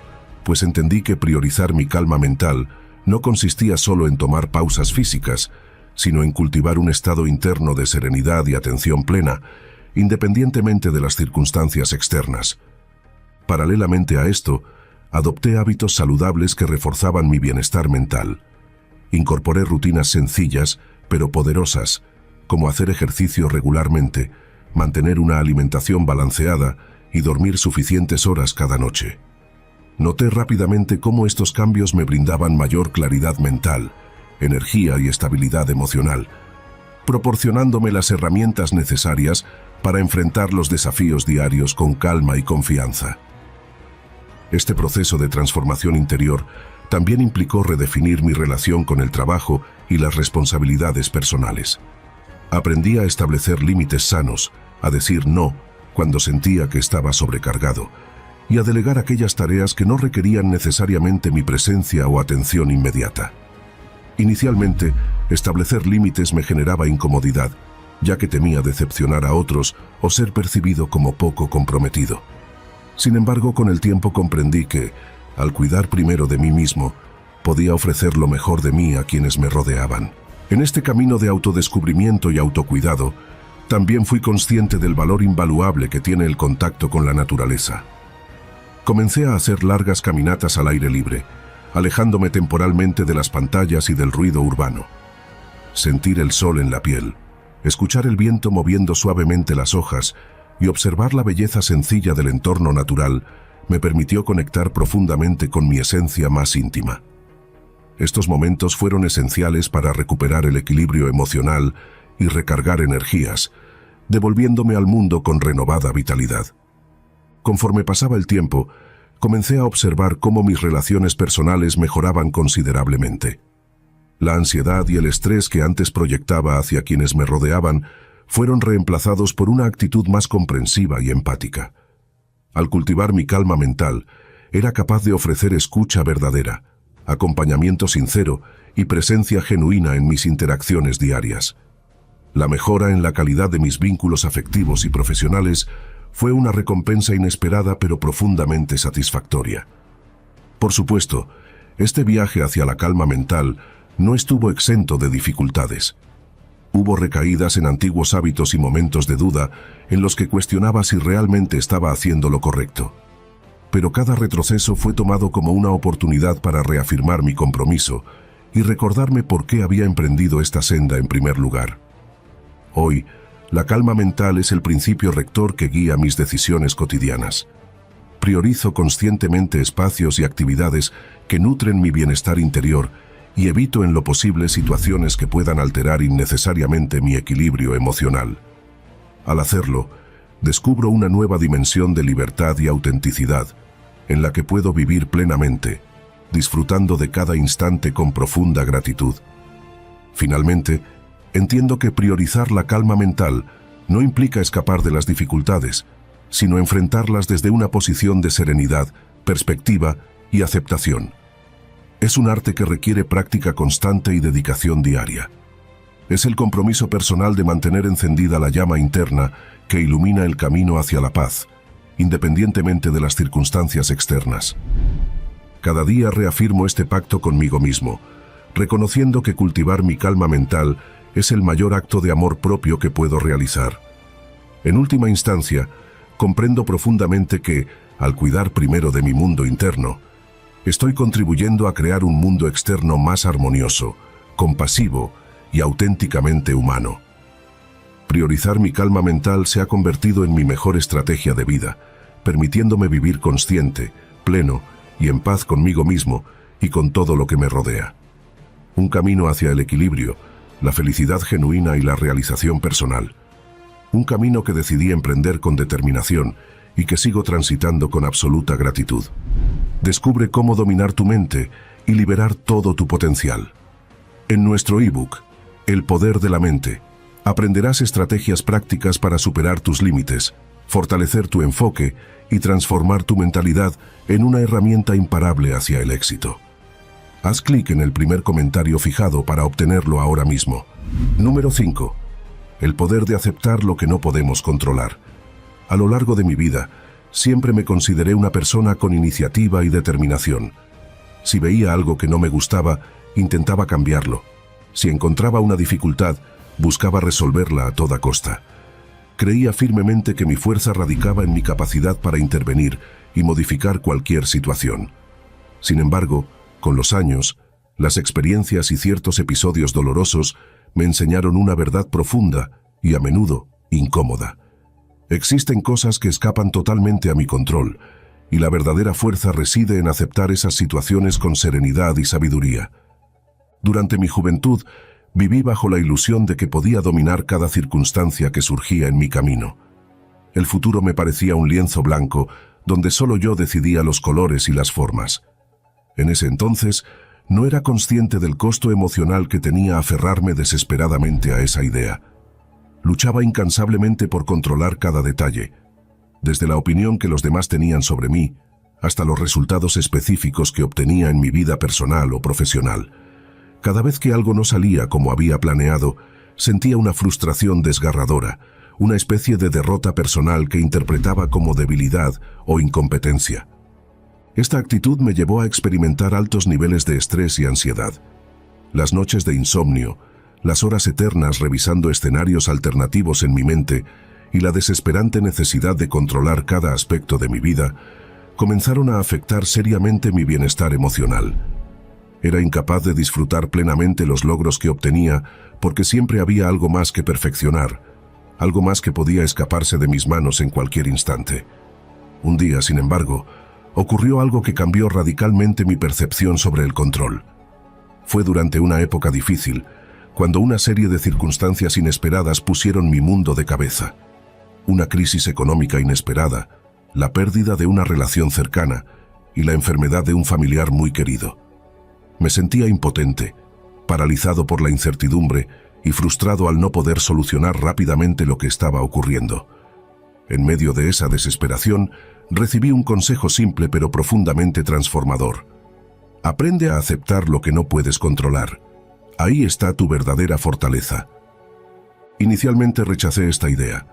pues entendí que priorizar mi calma mental no consistía solo en tomar pausas físicas, sino en cultivar un estado interno de serenidad y atención plena, independientemente de las circunstancias externas. Paralelamente a esto, adopté hábitos saludables que reforzaban mi bienestar mental. Incorporé rutinas sencillas, pero poderosas, como hacer ejercicio regularmente, mantener una alimentación balanceada y dormir suficientes horas cada noche. Noté rápidamente cómo estos cambios me brindaban mayor claridad mental, energía y estabilidad emocional, proporcionándome las herramientas necesarias para enfrentar los desafíos diarios con calma y confianza. Este proceso de transformación interior también implicó redefinir mi relación con el trabajo y las responsabilidades personales. Aprendí a establecer límites sanos, a decir no cuando sentía que estaba sobrecargado, y a delegar aquellas tareas que no requerían necesariamente mi presencia o atención inmediata. Inicialmente, establecer límites me generaba incomodidad, ya que temía decepcionar a otros o ser percibido como poco comprometido. Sin embargo, con el tiempo comprendí que, al cuidar primero de mí mismo, podía ofrecer lo mejor de mí a quienes me rodeaban. En este camino de autodescubrimiento y autocuidado, también fui consciente del valor invaluable que tiene el contacto con la naturaleza. Comencé a hacer largas caminatas al aire libre, alejándome temporalmente de las pantallas y del ruido urbano. Sentir el sol en la piel, escuchar el viento moviendo suavemente las hojas y observar la belleza sencilla del entorno natural me permitió conectar profundamente con mi esencia más íntima. Estos momentos fueron esenciales para recuperar el equilibrio emocional y recargar energías, devolviéndome al mundo con renovada vitalidad. Conforme pasaba el tiempo, comencé a observar cómo mis relaciones personales mejoraban considerablemente. La ansiedad y el estrés que antes proyectaba hacia quienes me rodeaban fueron reemplazados por una actitud más comprensiva y empática. Al cultivar mi calma mental, era capaz de ofrecer escucha verdadera, acompañamiento sincero y presencia genuina en mis interacciones diarias. La mejora en la calidad de mis vínculos afectivos y profesionales fue una recompensa inesperada pero profundamente satisfactoria. Por supuesto, este viaje hacia la calma mental no estuvo exento de dificultades. Hubo recaídas en antiguos hábitos y momentos de duda en los que cuestionaba si realmente estaba haciendo lo correcto. Pero cada retroceso fue tomado como una oportunidad para reafirmar mi compromiso y recordarme por qué había emprendido esta senda en primer lugar. Hoy, la calma mental es el principio rector que guía mis decisiones cotidianas. Priorizo conscientemente espacios y actividades que nutren mi bienestar interior y evito en lo posible situaciones que puedan alterar innecesariamente mi equilibrio emocional. Al hacerlo, descubro una nueva dimensión de libertad y autenticidad, en la que puedo vivir plenamente, disfrutando de cada instante con profunda gratitud. Finalmente, entiendo que priorizar la calma mental no implica escapar de las dificultades, sino enfrentarlas desde una posición de serenidad, perspectiva y aceptación. Es un arte que requiere práctica constante y dedicación diaria. Es el compromiso personal de mantener encendida la llama interna que ilumina el camino hacia la paz, independientemente de las circunstancias externas. Cada día reafirmo este pacto conmigo mismo, reconociendo que cultivar mi calma mental es el mayor acto de amor propio que puedo realizar. En última instancia, comprendo profundamente que, al cuidar primero de mi mundo interno, estoy contribuyendo a crear un mundo externo más armonioso, compasivo y auténticamente humano. Priorizar mi calma mental se ha convertido en mi mejor estrategia de vida, permitiéndome vivir consciente, pleno y en paz conmigo mismo y con todo lo que me rodea. Un camino hacia el equilibrio, la felicidad genuina y la realización personal. Un camino que decidí emprender con determinación y que sigo transitando con absoluta gratitud. Descubre cómo dominar tu mente y liberar todo tu potencial. En nuestro ebook, El poder de la mente, aprenderás estrategias prácticas para superar tus límites, fortalecer tu enfoque y transformar tu mentalidad en una herramienta imparable hacia el éxito. Haz clic en el primer comentario fijado para obtenerlo ahora mismo. Número 5. El poder de aceptar lo que no podemos controlar. A lo largo de mi vida, siempre me consideré una persona con iniciativa y determinación. Si veía algo que no me gustaba, intentaba cambiarlo. Si encontraba una dificultad, buscaba resolverla a toda costa. Creía firmemente que mi fuerza radicaba en mi capacidad para intervenir y modificar cualquier situación. Sin embargo, con los años, las experiencias y ciertos episodios dolorosos me enseñaron una verdad profunda y a menudo incómoda. Existen cosas que escapan totalmente a mi control, y la verdadera fuerza reside en aceptar esas situaciones con serenidad y sabiduría. Durante mi juventud, viví bajo la ilusión de que podía dominar cada circunstancia que surgía en mi camino. El futuro me parecía un lienzo blanco, donde solo yo decidía los colores y las formas. En ese entonces, no era consciente del costo emocional que tenía aferrarme desesperadamente a esa idea. Luchaba incansablemente por controlar cada detalle, desde la opinión que los demás tenían sobre mí, hasta los resultados específicos que obtenía en mi vida personal o profesional. Cada vez que algo no salía como había planeado, sentía una frustración desgarradora, una especie de derrota personal que interpretaba como debilidad o incompetencia. Esta actitud me llevó a experimentar altos niveles de estrés y ansiedad. Las noches de insomnio, las horas eternas revisando escenarios alternativos en mi mente y la desesperante necesidad de controlar cada aspecto de mi vida comenzaron a afectar seriamente mi bienestar emocional. Era incapaz de disfrutar plenamente los logros que obtenía porque siempre había algo más que perfeccionar, algo más que podía escaparse de mis manos en cualquier instante. Un día, sin embargo, ocurrió algo que cambió radicalmente mi percepción sobre el control. Fue durante una época difícil, cuando una serie de circunstancias inesperadas pusieron mi mundo de cabeza. Una crisis económica inesperada, la pérdida de una relación cercana y la enfermedad de un familiar muy querido. Me sentía impotente, paralizado por la incertidumbre y frustrado al no poder solucionar rápidamente lo que estaba ocurriendo. En medio de esa desesperación, recibí un consejo simple pero profundamente transformador. Aprende a aceptar lo que no puedes controlar. Ahí está tu verdadera fortaleza. Inicialmente rechacé esta idea.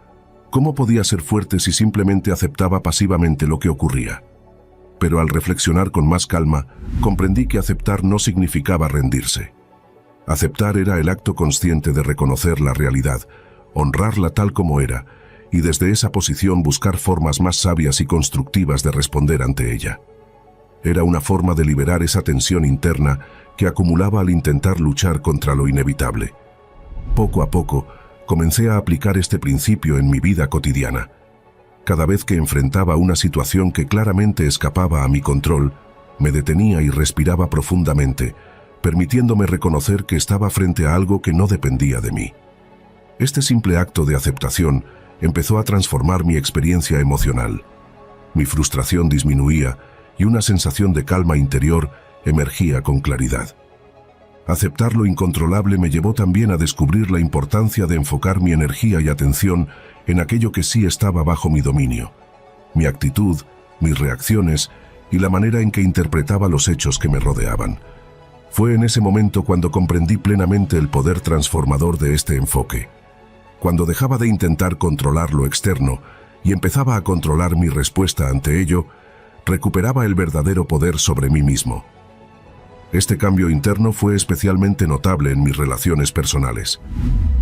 ¿Cómo podía ser fuerte si simplemente aceptaba pasivamente lo que ocurría? Pero al reflexionar con más calma, comprendí que aceptar no significaba rendirse. Aceptar era el acto consciente de reconocer la realidad, honrarla tal como era, y desde esa posición buscar formas más sabias y constructivas de responder ante ella. Era una forma de liberar esa tensión interna que acumulaba al intentar luchar contra lo inevitable. Poco a poco, comencé a aplicar este principio en mi vida cotidiana. Cada vez que enfrentaba una situación que claramente escapaba a mi control, me detenía y respiraba profundamente, permitiéndome reconocer que estaba frente a algo que no dependía de mí. Este simple acto de aceptación empezó a transformar mi experiencia emocional. Mi frustración disminuía y una sensación de calma interior emergía con claridad. Aceptar lo incontrolable me llevó también a descubrir la importancia de enfocar mi energía y atención en aquello que sí estaba bajo mi dominio. Mi actitud, mis reacciones y la manera en que interpretaba los hechos que me rodeaban. Fue en ese momento cuando comprendí plenamente el poder transformador de este enfoque. Cuando dejaba de intentar controlar lo externo y empezaba a controlar mi respuesta ante ello, recuperaba el verdadero poder sobre mí mismo. Este cambio interno fue especialmente notable en mis relaciones personales.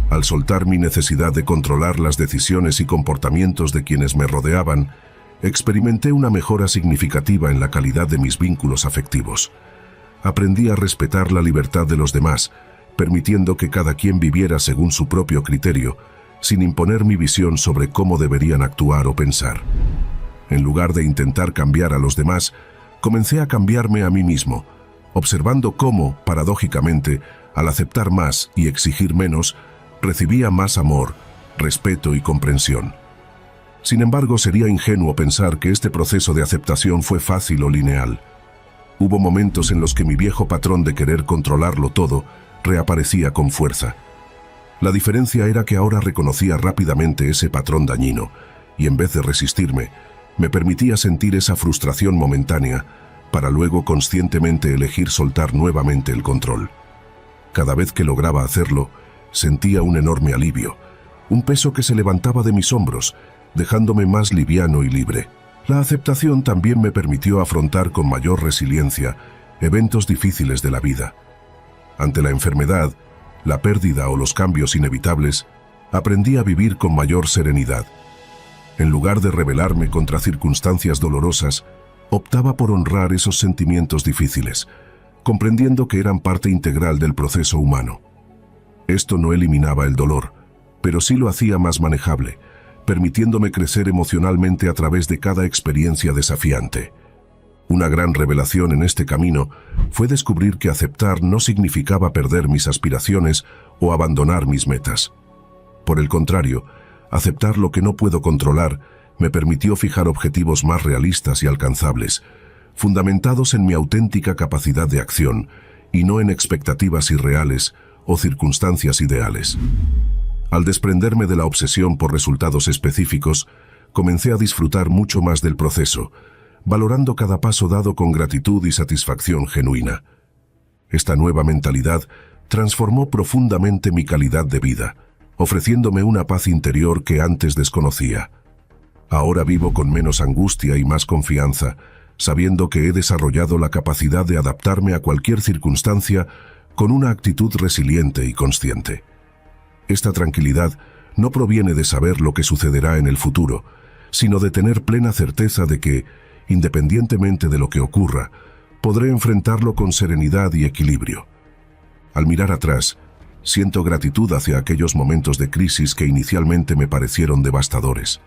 Al soltar mi necesidad de controlar las decisiones y comportamientos de quienes me rodeaban, experimenté una mejora significativa en la calidad de mis vínculos afectivos. Aprendí a respetar la libertad de los demás, permitiendo que cada quien viviera según su propio criterio, sin imponer mi visión sobre cómo deberían actuar o pensar. En lugar de intentar cambiar a los demás, comencé a cambiarme a mí mismo, observando cómo, paradójicamente, Al aceptar más y exigir menos, recibía más amor, respeto y comprensión. Sin embargo, sería ingenuo pensar que este proceso de aceptación fue fácil o lineal. Hubo momentos en los que mi viejo patrón de querer controlarlo todo reaparecía con fuerza. La diferencia era que ahora reconocía rápidamente ese patrón dañino y en vez de resistirme, me permitía sentir esa frustración momentánea para luego conscientemente elegir soltar nuevamente el control. Cada vez que lograba hacerlo, sentía un enorme alivio, un peso que se levantaba de mis hombros, dejándome más liviano y libre. La aceptación también me permitió afrontar con mayor resiliencia eventos difíciles de la vida. Ante la enfermedad, la pérdida o los cambios inevitables, aprendí a vivir con mayor serenidad. En lugar de rebelarme contra circunstancias dolorosas, optaba por honrar esos sentimientos difíciles, comprendiendo que eran parte integral del proceso humano. Esto no eliminaba el dolor, pero sí lo hacía más manejable, permitiéndome crecer emocionalmente a través de cada experiencia desafiante. Una gran revelación en este camino fue descubrir que aceptar no significaba perder mis aspiraciones o abandonar mis metas. Por el contrario, aceptar lo que no puedo controlar me permitió fijar objetivos más realistas y alcanzables, fundamentados en mi auténtica capacidad de acción y no en expectativas irreales o circunstancias ideales. Al desprenderme de la obsesión por resultados específicos, comencé a disfrutar mucho más del proceso, valorando cada paso dado con gratitud y satisfacción genuina. Esta nueva mentalidad transformó profundamente mi calidad de vida, ofreciéndome una paz interior que antes desconocía. Ahora vivo con menos angustia y más confianza, sabiendo que he desarrollado la capacidad de adaptarme a cualquier circunstancia con una actitud resiliente y consciente. Esta tranquilidad no proviene de saber lo que sucederá en el futuro, sino de tener plena certeza de que, independientemente de lo que ocurra, podré enfrentarlo con serenidad y equilibrio. Al mirar atrás, siento gratitud hacia aquellos momentos de crisis que inicialmente me parecieron devastadores.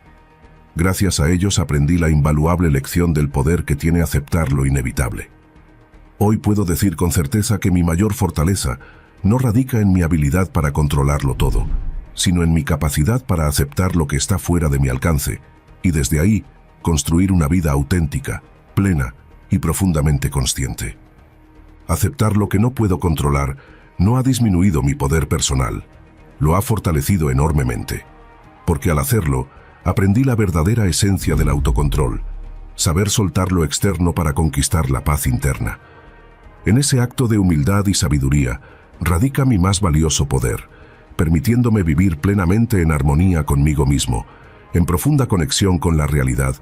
Gracias a ellos aprendí la invaluable lección del poder que tiene aceptar lo inevitable. Hoy puedo decir con certeza que mi mayor fortaleza no radica en mi habilidad para controlarlo todo, sino en mi capacidad para aceptar lo que está fuera de mi alcance, y desde ahí construir una vida auténtica, plena y profundamente consciente. Aceptar lo que no puedo controlar no ha disminuido mi poder personal, lo ha fortalecido enormemente, porque al hacerlo, aprendí la verdadera esencia del autocontrol, saber soltar lo externo para conquistar la paz interna. En ese acto de humildad y sabiduría radica mi más valioso poder, permitiéndome vivir plenamente en armonía conmigo mismo, en profunda conexión con la realidad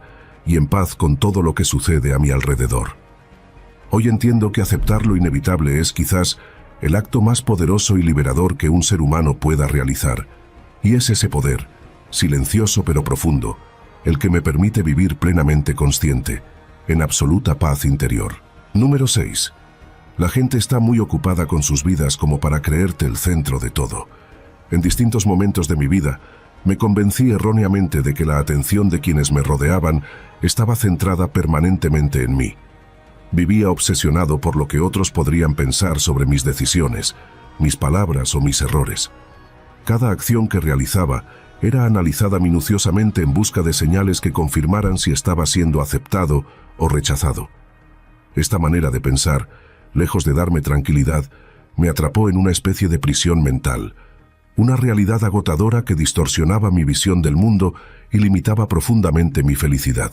y en paz con todo lo que sucede a mi alrededor. Hoy entiendo que aceptar lo inevitable es quizás el acto más poderoso y liberador que un ser humano pueda realizar, y es ese poder, silencioso pero profundo, el que me permite vivir plenamente consciente, en absoluta paz interior. Número 6. La gente está muy ocupada con sus vidas como para creerte el centro de todo. En distintos momentos de mi vida, me convencí erróneamente de que la atención de quienes me rodeaban estaba centrada permanentemente en mí. Vivía obsesionado por lo que otros podrían pensar sobre mis decisiones, mis palabras o mis errores. Cada acción que realizaba era analizada minuciosamente en busca de señales que confirmaran si estaba siendo aceptado o rechazado. Esta manera de pensar, lejos de darme tranquilidad, me atrapó en una especie de prisión mental, una realidad agotadora que distorsionaba mi visión del mundo y limitaba profundamente mi felicidad.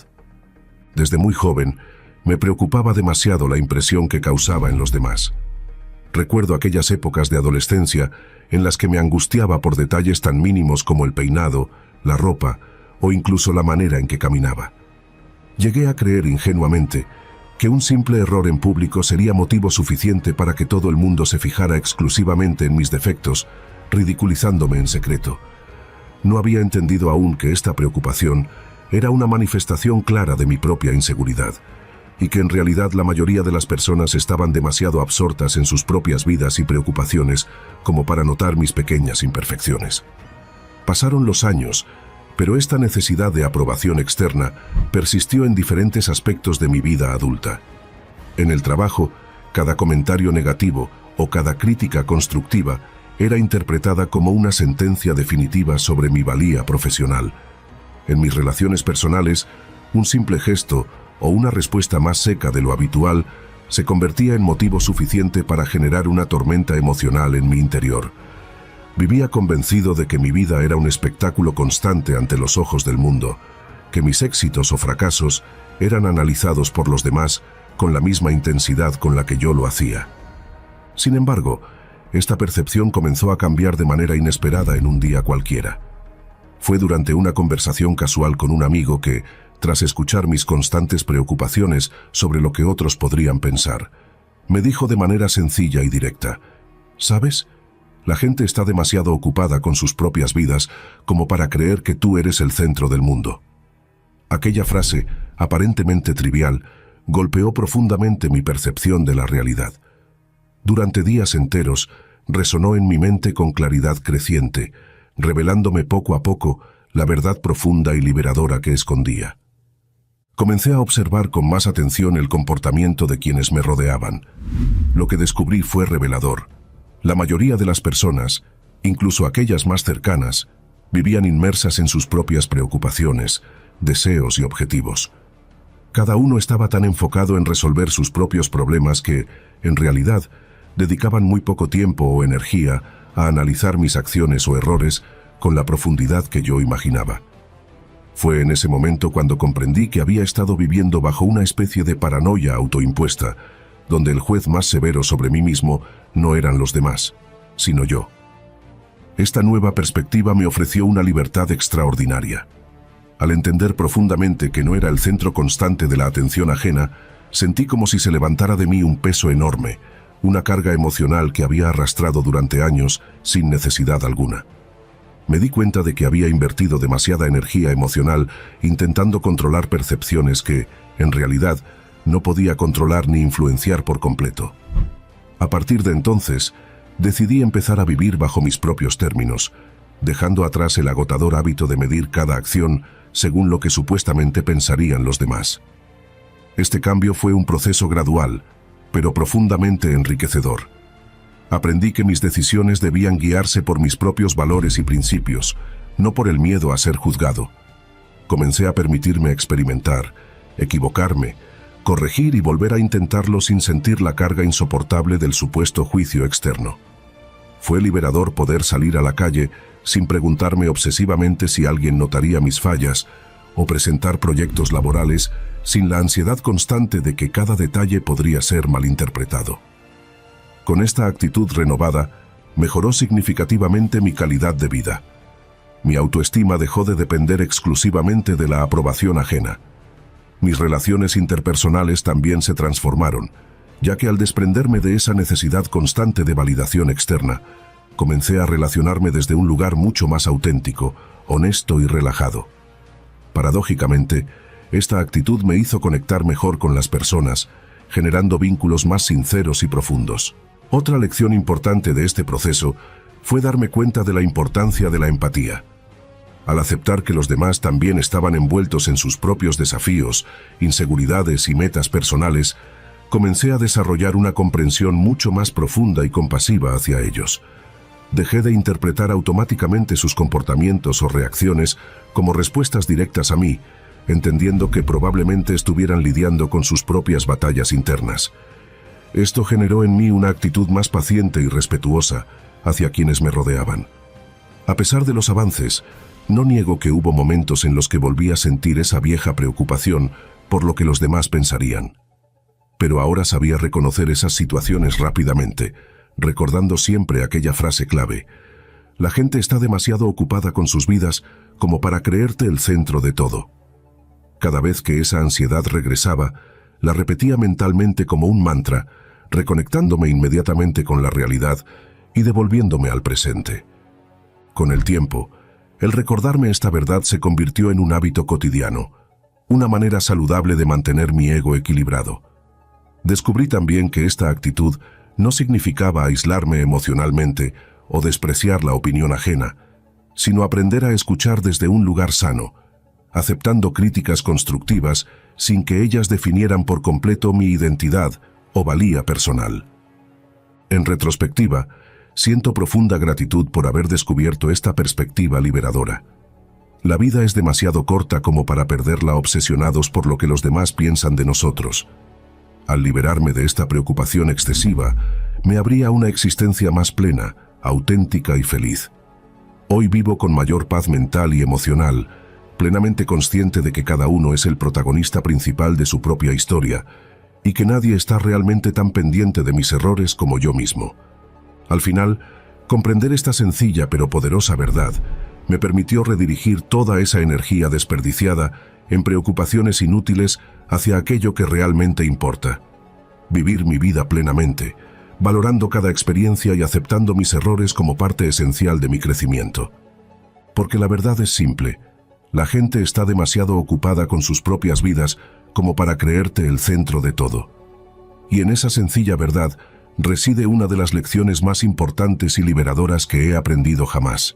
Desde muy joven, me preocupaba demasiado la impresión que causaba en los demás. Recuerdo aquellas épocas de adolescencia en las que me angustiaba por detalles tan mínimos como el peinado, la ropa o incluso la manera en que caminaba. Llegué a creer ingenuamente que un simple error en público sería motivo suficiente para que todo el mundo se fijara exclusivamente en mis defectos, ridiculizándome en secreto. No había entendido aún que esta preocupación era una manifestación clara de mi propia inseguridad, y que en realidad la mayoría de las personas estaban demasiado absortas en sus propias vidas y preocupaciones como para notar mis pequeñas imperfecciones. Pasaron los años, pero esta necesidad de aprobación externa persistió en diferentes aspectos de mi vida adulta. En el trabajo, cada comentario negativo o cada crítica constructiva era interpretada como una sentencia definitiva sobre mi valía profesional. En mis relaciones personales, un simple gesto o una respuesta más seca de lo habitual se convertía en motivo suficiente para generar una tormenta emocional en mi interior. Vivía convencido de que mi vida era un espectáculo constante ante los ojos del mundo, que mis éxitos o fracasos eran analizados por los demás con la misma intensidad con la que yo lo hacía. Sin embargo, esta percepción comenzó a cambiar de manera inesperada en un día cualquiera. Fue durante una conversación casual con un amigo que, tras escuchar mis constantes preocupaciones sobre lo que otros podrían pensar, me dijo de manera sencilla y directa: ¿sabes? La gente está demasiado ocupada con sus propias vidas como para creer que tú eres el centro del mundo. Aquella frase, aparentemente trivial, golpeó profundamente mi percepción de la realidad. Durante días enteros, resonó en mi mente con claridad creciente, revelándome poco a poco la verdad profunda y liberadora que escondía. Comencé a observar con más atención el comportamiento de quienes me rodeaban. Lo que descubrí fue revelador. La mayoría de las personas, incluso aquellas más cercanas, vivían inmersas en sus propias preocupaciones, deseos y objetivos. Cada uno estaba tan enfocado en resolver sus propios problemas que, en realidad, dedicaban muy poco tiempo o energía a analizar mis acciones o errores con la profundidad que yo imaginaba. Fue en ese momento cuando comprendí que había estado viviendo bajo una especie de paranoia autoimpuesta, donde el juez más severo sobre mí mismo no eran los demás, sino yo. Esta nueva perspectiva me ofreció una libertad extraordinaria. Al entender profundamente que no era el centro constante de la atención ajena, sentí como si se levantara de mí un peso enorme, una carga emocional que había arrastrado durante años sin necesidad alguna. Me di cuenta de que había invertido demasiada energía emocional intentando controlar percepciones que, en realidad, no podía controlar ni influenciar por completo. A partir de entonces, decidí empezar a vivir bajo mis propios términos, dejando atrás el agotador hábito de medir cada acción según lo que supuestamente pensarían los demás. Este cambio fue un proceso gradual, pero profundamente enriquecedor. Aprendí que mis decisiones debían guiarse por mis propios valores y principios, no por el miedo a ser juzgado. Comencé a permitirme experimentar, equivocarme, corregir y volver a intentarlo sin sentir la carga insoportable del supuesto juicio externo. Fue liberador poder salir a la calle sin preguntarme obsesivamente si alguien notaría mis fallas, o presentar proyectos laborales sin la ansiedad constante de que cada detalle podría ser malinterpretado. Con esta actitud renovada, mejoró significativamente mi calidad de vida. Mi autoestima dejó de depender exclusivamente de la aprobación ajena. Mis relaciones interpersonales también se transformaron, ya que al desprenderme de esa necesidad constante de validación externa, comencé a relacionarme desde un lugar mucho más auténtico, honesto y relajado. Paradójicamente, esta actitud me hizo conectar mejor con las personas, generando vínculos más sinceros y profundos. Otra lección importante de este proceso fue darme cuenta de la importancia de la empatía. Al aceptar que los demás también estaban envueltos en sus propios desafíos, inseguridades y metas personales, comencé a desarrollar una comprensión mucho más profunda y compasiva hacia ellos. Dejé de interpretar automáticamente sus comportamientos o reacciones como respuestas directas a mí, entendiendo que probablemente estuvieran lidiando con sus propias batallas internas. Esto generó en mí una actitud más paciente y respetuosa hacia quienes me rodeaban. A pesar de los avances, no niego que hubo momentos en los que volví a sentir esa vieja preocupación por lo que los demás pensarían. Pero ahora sabía reconocer esas situaciones rápidamente, recordando siempre aquella frase clave: la gente está demasiado ocupada con sus vidas como para creerte el centro de todo. Cada vez que esa ansiedad regresaba, la repetía mentalmente como un mantra, reconectándome inmediatamente con la realidad y devolviéndome al presente. Con el tiempo, el recordarme esta verdad se convirtió en un hábito cotidiano, una manera saludable de mantener mi ego equilibrado. Descubrí también que esta actitud no significaba aislarme emocionalmente o despreciar la opinión ajena, sino aprender a escuchar desde un lugar sano, aceptando críticas constructivas sin que ellas definieran por completo mi identidad o valía personal. En retrospectiva, siento profunda gratitud por haber descubierto esta perspectiva liberadora. La vida es demasiado corta como para perderla obsesionados por lo que los demás piensan de nosotros. Al liberarme de esta preocupación excesiva, me abría una existencia más plena, auténtica y feliz. Hoy vivo con mayor paz mental y emocional, plenamente consciente de que cada uno es el protagonista principal de su propia historia y que nadie está realmente tan pendiente de mis errores como yo mismo. Al final, comprender esta sencilla pero poderosa verdad me permitió redirigir toda esa energía desperdiciada en preocupaciones inútiles hacia aquello que realmente importa. Vivir mi vida plenamente, valorando cada experiencia y aceptando mis errores como parte esencial de mi crecimiento. Porque la verdad es simple: la gente está demasiado ocupada con sus propias vidas como para creerte el centro de todo. Y en esa sencilla verdad reside una de las lecciones más importantes y liberadoras que he aprendido jamás.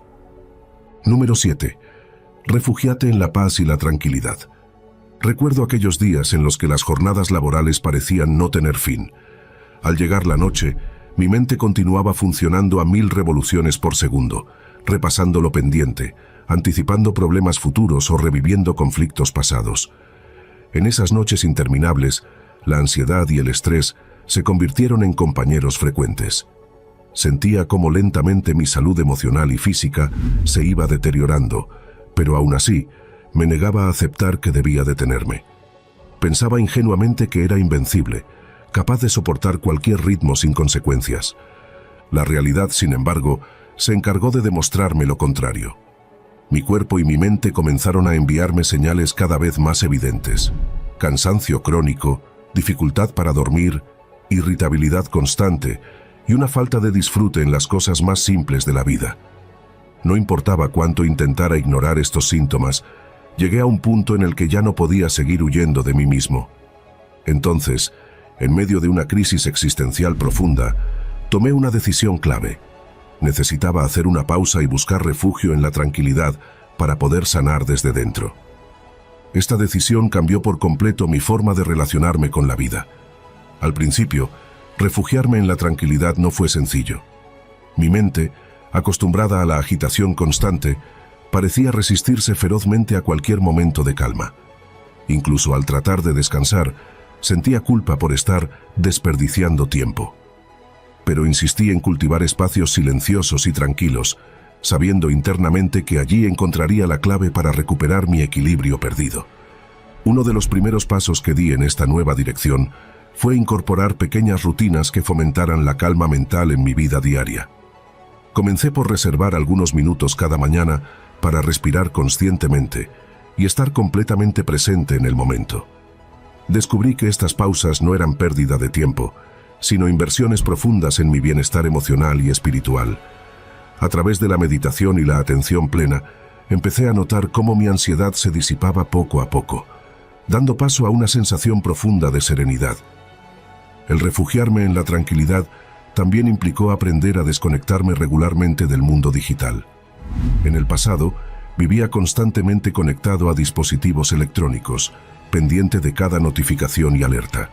Número 7. Refúgiate en la paz y la tranquilidad. Recuerdo aquellos días en los que las jornadas laborales parecían no tener fin. Al llegar la noche, mi mente continuaba funcionando a 1000 revoluciones por segundo, repasando lo pendiente, anticipando problemas futuros o reviviendo conflictos pasados. En esas noches interminables, la ansiedad y el estrés se convirtieron en compañeros frecuentes. Sentía cómo lentamente mi salud emocional y física se iba deteriorando, pero aún así, me negaba a aceptar que debía detenerme. Pensaba ingenuamente que era invencible, capaz de soportar cualquier ritmo sin consecuencias. La realidad, sin embargo, se encargó de demostrarme lo contrario. Mi cuerpo y mi mente comenzaron a enviarme señales cada vez más evidentes: cansancio crónico, dificultad para dormir, irritabilidad constante y una falta de disfrute en las cosas más simples de la vida. No importaba cuánto intentara ignorar estos síntomas, llegué a un punto en el que ya no podía seguir huyendo de mí mismo. Entonces, en medio de una crisis existencial profunda, tomé una decisión clave. Necesitaba hacer una pausa y buscar refugio en la tranquilidad para poder sanar desde dentro. Esta decisión cambió por completo mi forma de relacionarme con la vida. Al principio, refugiarme en la tranquilidad no fue sencillo. Mi mente, acostumbrada a la agitación constante, parecía resistirse ferozmente a cualquier momento de calma. Incluso al tratar de descansar, sentía culpa por estar desperdiciando tiempo. Pero insistí en cultivar espacios silenciosos y tranquilos, sabiendo internamente que allí encontraría la clave para recuperar mi equilibrio perdido. Uno de los primeros pasos que di en esta nueva dirección fue incorporar pequeñas rutinas que fomentaran la calma mental en mi vida diaria. Comencé por reservar algunos minutos cada mañana para respirar conscientemente y estar completamente presente en el momento. Descubrí que estas pausas no eran pérdida de tiempo, sino inversiones profundas en mi bienestar emocional y espiritual. A través de la meditación y la atención plena, empecé a notar cómo mi ansiedad se disipaba poco a poco, dando paso a una sensación profunda de serenidad. El refugiarme en la tranquilidad también implicó aprender a desconectarme regularmente del mundo digital. En el pasado, vivía constantemente conectado a dispositivos electrónicos, pendiente de cada notificación y alerta.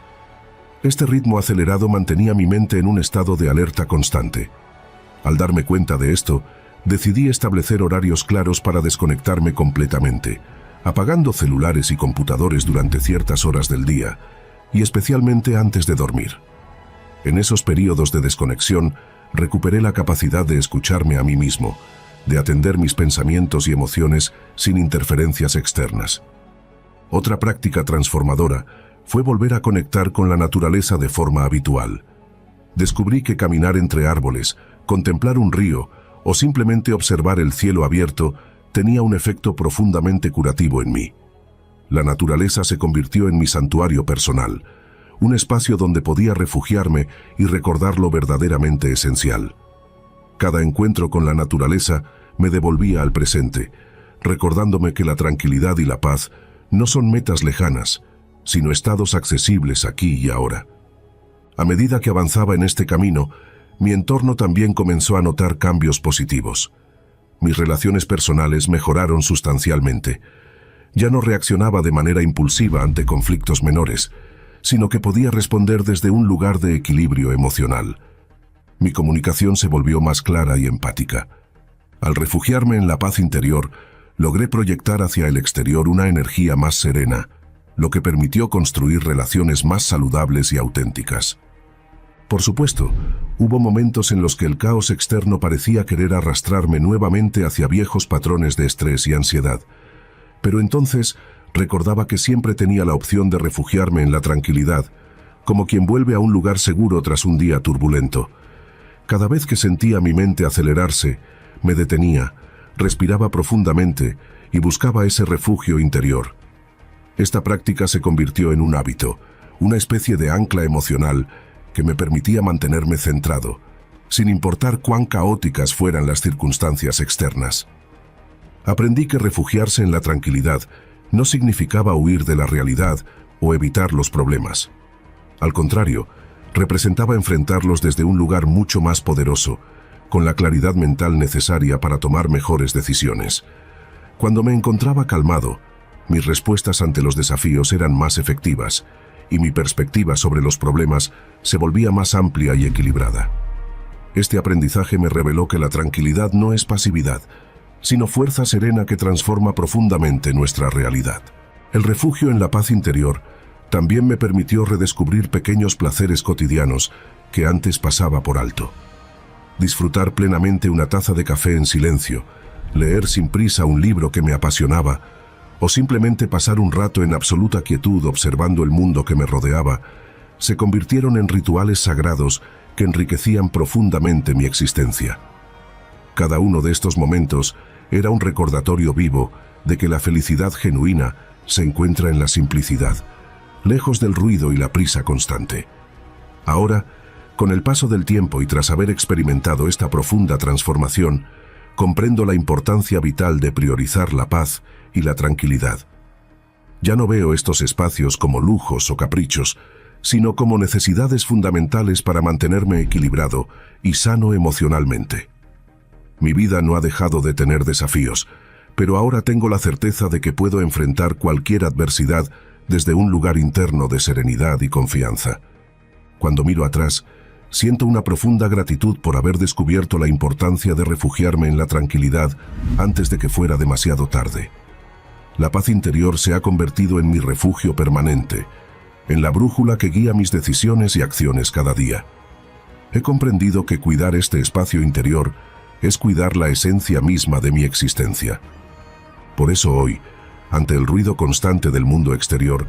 Este ritmo acelerado mantenía mi mente en un estado de alerta constante. Al darme cuenta de esto, decidí establecer horarios claros para desconectarme completamente, apagando celulares y computadores durante ciertas horas del día, y especialmente antes de dormir. En esos periodos de desconexión, recuperé la capacidad de escucharme a mí mismo, de atender mis pensamientos y emociones sin interferencias externas. Otra práctica transformadora fue volver a conectar con la naturaleza de forma habitual. Descubrí que caminar entre árboles, contemplar un río o simplemente observar el cielo abierto tenía un efecto profundamente curativo en mí. La naturaleza se convirtió en mi santuario personal, un espacio donde podía refugiarme y recordar lo verdaderamente esencial. Cada encuentro con la naturaleza me devolvía al presente, recordándome que la tranquilidad y la paz no son metas lejanas, sino estados accesibles aquí y ahora. A medida que avanzaba en este camino, mi entorno también comenzó a notar cambios positivos. Mis relaciones personales mejoraron sustancialmente. Ya no reaccionaba de manera impulsiva ante conflictos menores, sino que podía responder desde un lugar de equilibrio emocional. Mi comunicación se volvió más clara y empática. Al refugiarme en la paz interior, logré proyectar hacia el exterior una energía más serena, lo que permitió construir relaciones más saludables y auténticas. Por supuesto, hubo momentos en los que el caos externo parecía querer arrastrarme nuevamente hacia viejos patrones de estrés y ansiedad, pero entonces recordaba que siempre tenía la opción de refugiarme en la tranquilidad, como quien vuelve a un lugar seguro tras un día turbulento. Cada vez que sentía mi mente acelerarse, me detenía, respiraba profundamente y buscaba ese refugio interior. Esta práctica se convirtió en un hábito, una especie de ancla emocional que me permitía mantenerme centrado, sin importar cuán caóticas fueran las circunstancias externas. Aprendí que refugiarse en la tranquilidad no significaba huir de la realidad o evitar los problemas. Al contrario, representaba enfrentarlos desde un lugar mucho más poderoso, con la claridad mental necesaria para tomar mejores decisiones. Cuando me encontraba calmado, mis respuestas ante los desafíos eran más efectivas y mi perspectiva sobre los problemas se volvía más amplia y equilibrada. Este aprendizaje me reveló que la tranquilidad no es pasividad, sino fuerza serena que transforma profundamente nuestra realidad. El refugio en la paz interior también me permitió redescubrir pequeños placeres cotidianos que antes pasaba por alto. Disfrutar plenamente una taza de café en silencio, leer sin prisa un libro que me apasionaba, o simplemente pasar un rato en absoluta quietud observando el mundo que me rodeaba, se convirtieron en rituales sagrados que enriquecían profundamente mi existencia. Cada uno de estos momentos era un recordatorio vivo de que la felicidad genuina se encuentra en la simplicidad, lejos del ruido y la prisa constante. Ahora, con el paso del tiempo y tras haber experimentado esta profunda transformación, comprendo la importancia vital de priorizar la paz y la tranquilidad. Ya no veo estos espacios como lujos o caprichos, sino como necesidades fundamentales para mantenerme equilibrado y sano emocionalmente. Mi vida no ha dejado de tener desafíos, pero ahora tengo la certeza de que puedo enfrentar cualquier adversidad desde un lugar interno de serenidad y confianza. Cuando miro atrás, siento una profunda gratitud por haber descubierto la importancia de refugiarme en la tranquilidad antes de que fuera demasiado tarde. La paz interior se ha convertido en mi refugio permanente, en la brújula que guía mis decisiones y acciones cada día. He comprendido que cuidar este espacio interior es cuidar la esencia misma de mi existencia. Por eso hoy, ante el ruido constante del mundo exterior,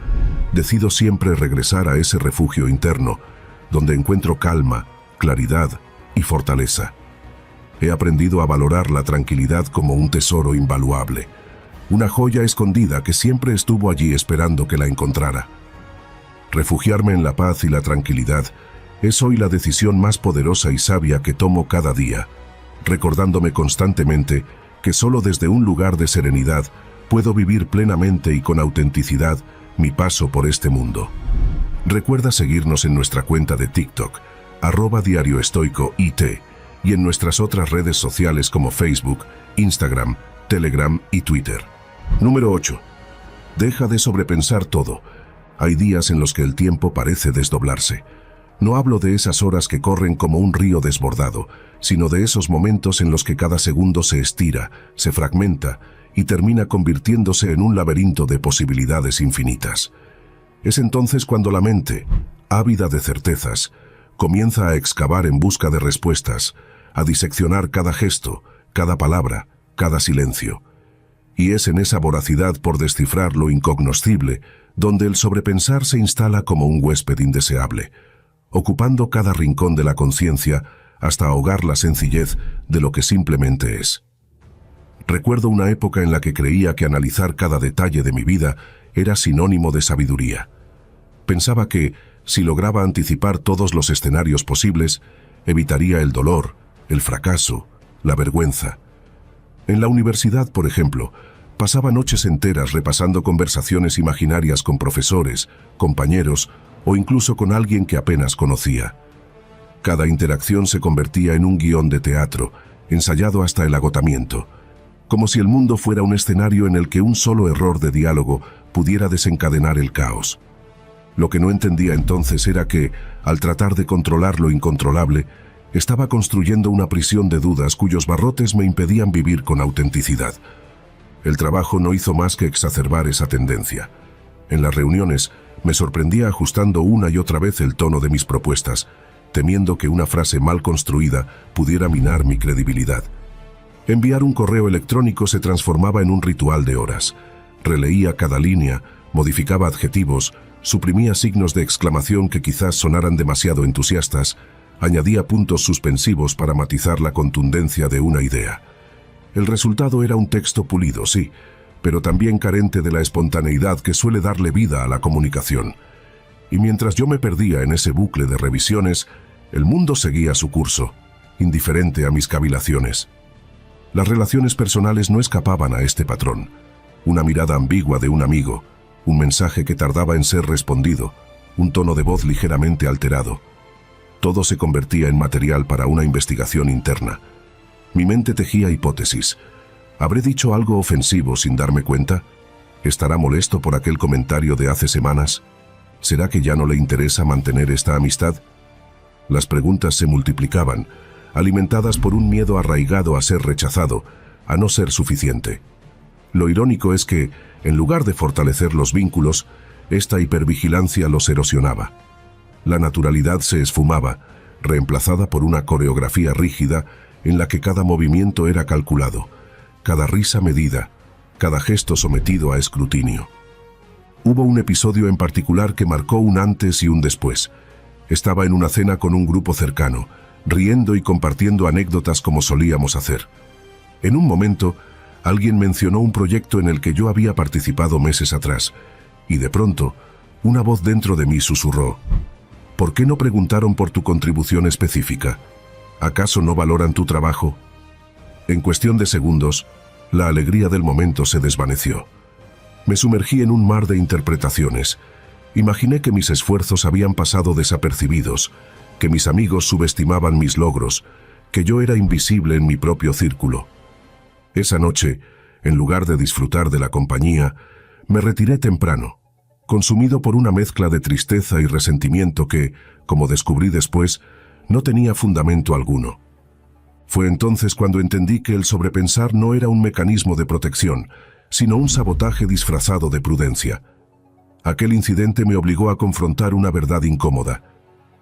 decido siempre regresar a ese refugio interno, donde encuentro calma, claridad y fortaleza. He aprendido a valorar la tranquilidad como un tesoro invaluable, una joya escondida que siempre estuvo allí esperando que la encontrara. Refugiarme en la paz y la tranquilidad es hoy la decisión más poderosa y sabia que tomo cada día, recordándome constantemente que solo desde un lugar de serenidad puedo vivir plenamente y con autenticidad mi paso por este mundo. Recuerda seguirnos en nuestra cuenta de TikTok, @diarioestoicoit, y en nuestras otras redes sociales como Facebook, Instagram, Telegram y Twitter. Número 8. Deja de sobrepensar todo. Hay días en los que el tiempo parece desdoblarse. No hablo de esas horas que corren como un río desbordado, sino de esos momentos en los que cada segundo se estira, se fragmenta y termina convirtiéndose en un laberinto de posibilidades infinitas. Es entonces cuando la mente, ávida de certezas, comienza a excavar en busca de respuestas, a diseccionar cada gesto, cada palabra, cada silencio. Y es en esa voracidad por descifrar lo incognoscible donde el sobrepensar se instala como un huésped indeseable, ocupando cada rincón de la conciencia hasta ahogar la sencillez de lo que simplemente es. Recuerdo una época en la que creía que analizar cada detalle de mi vida era sinónimo de sabiduría. Pensaba que, si lograba anticipar todos los escenarios posibles, evitaría el dolor, el fracaso, la vergüenza. En la universidad, por ejemplo, pasaba noches enteras repasando conversaciones imaginarias con profesores, compañeros o incluso con alguien que apenas conocía. Cada interacción se convertía en un guión de teatro, ensayado hasta el agotamiento, como si el mundo fuera un escenario en el que un solo error de diálogo pudiera desencadenar el caos. Lo que no entendía entonces era que, al tratar de controlar lo incontrolable, Estaba construyendo una prisión de dudas cuyos barrotes me impedían vivir con autenticidad. El trabajo no hizo más que exacerbar esa tendencia. En las reuniones me sorprendía ajustando una y otra vez el tono de mis propuestas, temiendo que una frase mal construida pudiera minar mi credibilidad. Enviar un correo electrónico se transformaba en un ritual de horas. Releía cada línea, modificaba adjetivos, suprimía signos de exclamación que quizás sonaran demasiado entusiastas, añadía puntos suspensivos para matizar la contundencia de una idea. El resultado era un texto pulido, sí, pero también carente de la espontaneidad que suele darle vida a la comunicación. Y mientras yo me perdía en ese bucle de revisiones, el mundo seguía su curso, indiferente a mis cavilaciones. Las relaciones personales no escapaban a este patrón. Una mirada ambigua de un amigo, un mensaje que tardaba en ser respondido, un tono de voz ligeramente alterado. Todo se convertía en material para una investigación interna. Mi mente tejía hipótesis. ¿Habré dicho algo ofensivo sin darme cuenta? ¿Estará molesto por aquel comentario de hace semanas? ¿Será que ya no le interesa mantener esta amistad? Las preguntas se multiplicaban, alimentadas por un miedo arraigado a ser rechazado, a no ser suficiente. Lo irónico es que, en lugar de fortalecer los vínculos, esta hipervigilancia los erosionaba. La naturalidad se esfumaba, reemplazada por una coreografía rígida en la que cada movimiento era calculado, cada risa medida, cada gesto sometido a escrutinio. Hubo un episodio en particular que marcó un antes y un después. Estaba en una cena con un grupo cercano, riendo y compartiendo anécdotas como solíamos hacer. En un momento, alguien mencionó un proyecto en el que yo había participado meses atrás, y de pronto, una voz dentro de mí susurró: ¿por qué no preguntaron por tu contribución específica? ¿Acaso no valoran tu trabajo? En cuestión de segundos, la alegría del momento se desvaneció. Me sumergí en un mar de interpretaciones. Imaginé que mis esfuerzos habían pasado desapercibidos, que mis amigos subestimaban mis logros, que yo era invisible en mi propio círculo. Esa noche, en lugar de disfrutar de la compañía, me retiré temprano, consumido por una mezcla de tristeza y resentimiento que, como descubrí después, no tenía fundamento alguno. Fue entonces cuando entendí que el sobrepensar no era un mecanismo de protección, sino un sabotaje disfrazado de prudencia. Aquel incidente me obligó a confrontar una verdad incómoda.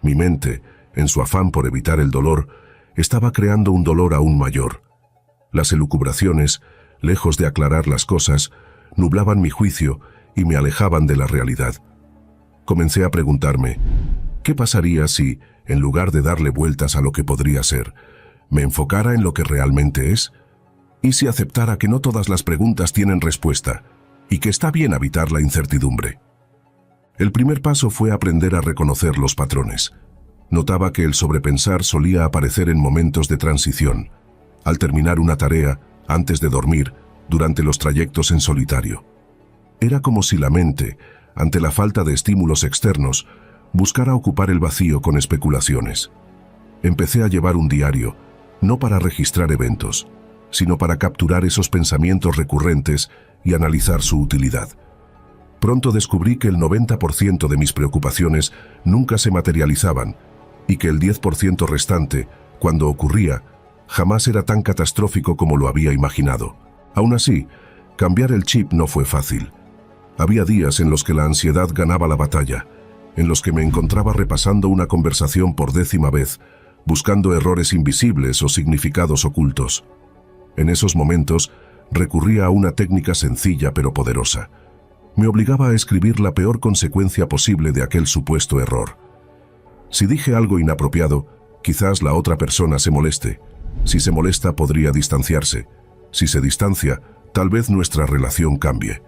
Mi mente, en su afán por evitar el dolor, estaba creando un dolor aún mayor. Las elucubraciones, lejos de aclarar las cosas, nublaban mi juicio y me alejaban de la realidad. Comencé a preguntarme, ¿qué pasaría si, en lugar de darle vueltas a lo que podría ser, me enfocara en lo que realmente es? ¿Y si aceptara que no todas las preguntas tienen respuesta y que está bien habitar la incertidumbre? El primer paso fue aprender a reconocer los patrones. Notaba que el sobrepensar solía aparecer en momentos de transición, al terminar una tarea, antes de dormir, durante los trayectos en solitario. Era como si la mente, ante la falta de estímulos externos, buscara ocupar el vacío con especulaciones. Empecé a llevar un diario, no para registrar eventos, sino para capturar esos pensamientos recurrentes y analizar su utilidad. Pronto descubrí que el 90% de mis preocupaciones nunca se materializaban y que el 10% restante, cuando ocurría, jamás era tan catastrófico como lo había imaginado. Aún así, cambiar el chip no fue fácil. Había días en los que la ansiedad ganaba la batalla, en los que me encontraba repasando una conversación por 10ª vez, buscando errores invisibles o significados ocultos. En esos momentos, recurría a una técnica sencilla pero poderosa. Me obligaba a escribir la peor consecuencia posible de aquel supuesto error. Si dije algo inapropiado, quizás la otra persona se moleste. Si se molesta, podría distanciarse. Si se distancia, tal vez nuestra relación cambie.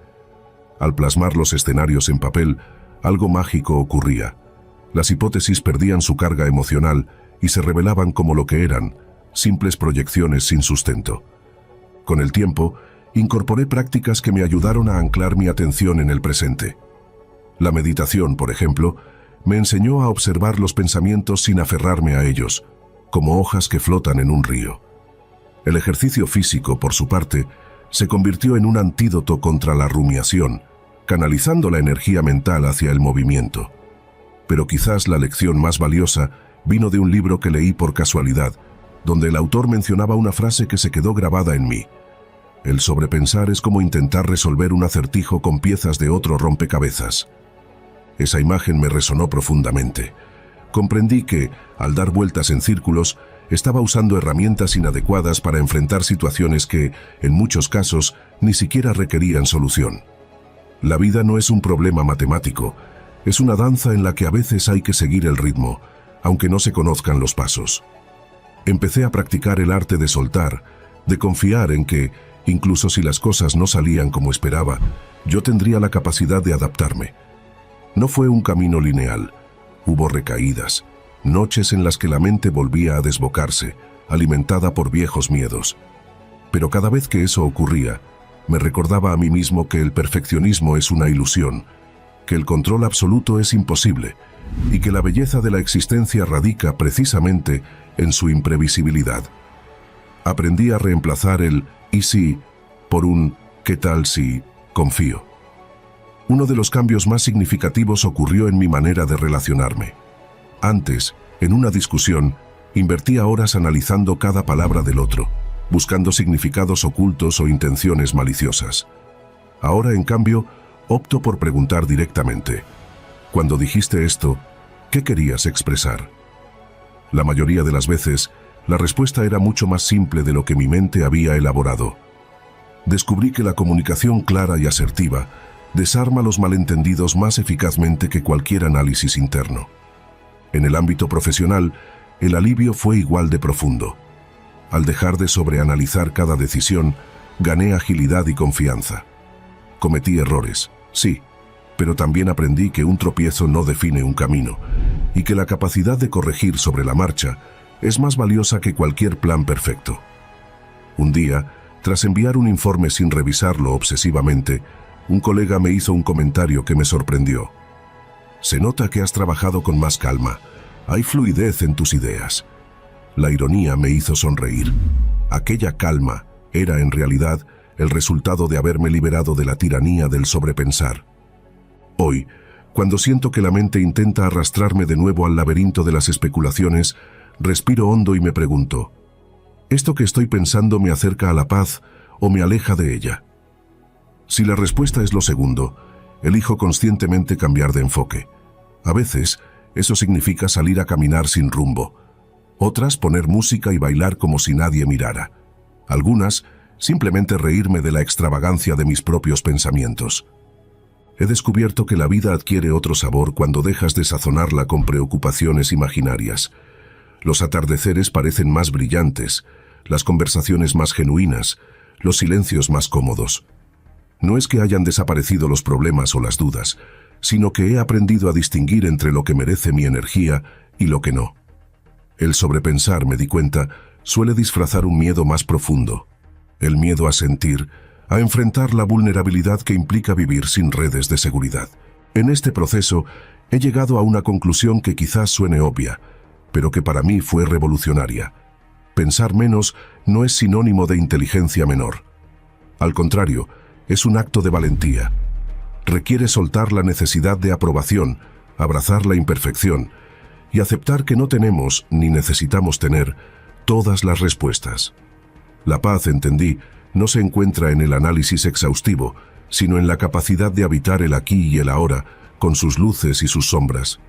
Al plasmar los escenarios en papel, algo mágico ocurría. Las hipótesis perdían su carga emocional y se revelaban como lo que eran, simples proyecciones sin sustento. Con el tiempo, incorporé prácticas que me ayudaron a anclar mi atención en el presente. La meditación, por ejemplo, me enseñó a observar los pensamientos sin aferrarme a ellos, como hojas que flotan en un río. El ejercicio físico, por su parte, se convirtió en un antídoto contra la rumiación, canalizando la energía mental hacia el movimiento. Pero quizás la lección más valiosa vino de un libro que leí por casualidad, donde el autor mencionaba una frase que se quedó grabada en mí. El sobrepensar es como intentar resolver un acertijo con piezas de otro rompecabezas. Esa imagen me resonó profundamente. Comprendí que, al dar vueltas en círculos, estaba usando herramientas inadecuadas para enfrentar situaciones que, en muchos casos, ni siquiera requerían solución. La vida no es un problema matemático, es una danza en la que a veces hay que seguir el ritmo, aunque no se conozcan los pasos. Empecé a practicar el arte de soltar, de confiar en que, incluso si las cosas no salían como esperaba, yo tendría la capacidad de adaptarme. No fue un camino lineal. Hubo recaídas, noches en las que la mente volvía a desbocarse, alimentada por viejos miedos. Pero cada vez que eso ocurría, me recordaba a mí mismo que el perfeccionismo es una ilusión, que el control absoluto es imposible y que la belleza de la existencia radica precisamente en su imprevisibilidad. Aprendí a reemplazar el «y si» por un «¿qué tal si confío?». Uno de los cambios más significativos ocurrió en mi manera de relacionarme. Antes, en una discusión, invertía horas analizando cada palabra del otro, buscando significados ocultos o intenciones maliciosas. Ahora, en cambio, opto por preguntar directamente: cuando dijiste esto, ¿qué querías expresar? La mayoría de las veces, la respuesta era mucho más simple de lo que mi mente había elaborado. Descubrí que la comunicación clara y asertiva desarma los malentendidos más eficazmente que cualquier análisis interno. En el ámbito profesional, el alivio fue igual de profundo. Al dejar de sobreanalizar cada decisión, gané agilidad y confianza. Cometí errores, sí, pero también aprendí que un tropiezo no define un camino y que la capacidad de corregir sobre la marcha es más valiosa que cualquier plan perfecto. Un día, tras enviar un informe sin revisarlo obsesivamente, un colega me hizo un comentario que me sorprendió. «Se nota que has trabajado con más calma. Hay fluidez en tus ideas». La ironía me hizo sonreír. Aquella calma era, en realidad, el resultado de haberme liberado de la tiranía del sobrepensar. Hoy, cuando siento que la mente intenta arrastrarme de nuevo al laberinto de las especulaciones, respiro hondo y me pregunto: ¿esto que estoy pensando me acerca a la paz o me aleja de ella? Si la respuesta es lo segundo, elijo conscientemente cambiar de enfoque. A veces, eso significa salir a caminar sin rumbo. Otras, poner música y bailar como si nadie mirara. Algunas, simplemente reírme de la extravagancia de mis propios pensamientos. He descubierto que la vida adquiere otro sabor cuando dejas de sazonarla con preocupaciones imaginarias. Los atardeceres parecen más brillantes, las conversaciones más genuinas, los silencios más cómodos. No es que hayan desaparecido los problemas o las dudas, sino que he aprendido a distinguir entre lo que merece mi energía y lo que no. El sobrepensar, me di cuenta, suele disfrazar un miedo más profundo. El miedo a sentir, a enfrentar la vulnerabilidad que implica vivir sin redes de seguridad. En este proceso, he llegado a una conclusión que quizás suene obvia, pero que para mí fue revolucionaria. Pensar menos no es sinónimo de inteligencia menor. Al contrario, es un acto de valentía. Requiere soltar la necesidad de aprobación, abrazar la imperfección y aceptar que no tenemos, ni necesitamos tener, todas las respuestas. La paz, entendí, no se encuentra en el análisis exhaustivo, sino en la capacidad de habitar el aquí y el ahora, con sus luces y sus sombras.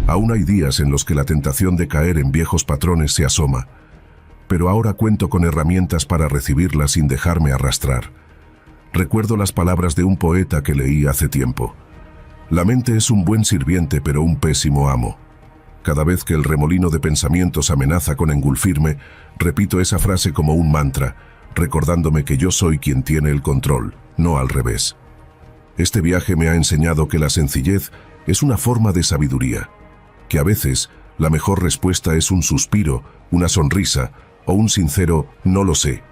Aún hay días en los que la tentación de caer en viejos patrones se asoma, pero ahora cuento con herramientas para recibirla sin dejarme arrastrar. Recuerdo las palabras de un poeta que leí hace tiempo: «La mente es un buen sirviente pero un pésimo amo». Cada vez que el remolino de pensamientos amenaza con engulfirme, repito esa frase como un mantra, recordándome que yo soy quien tiene el control, no al revés. Este viaje me ha enseñado que la sencillez es una forma de sabiduría, que a veces la mejor respuesta es un suspiro, una sonrisa o un sincero «no lo sé»,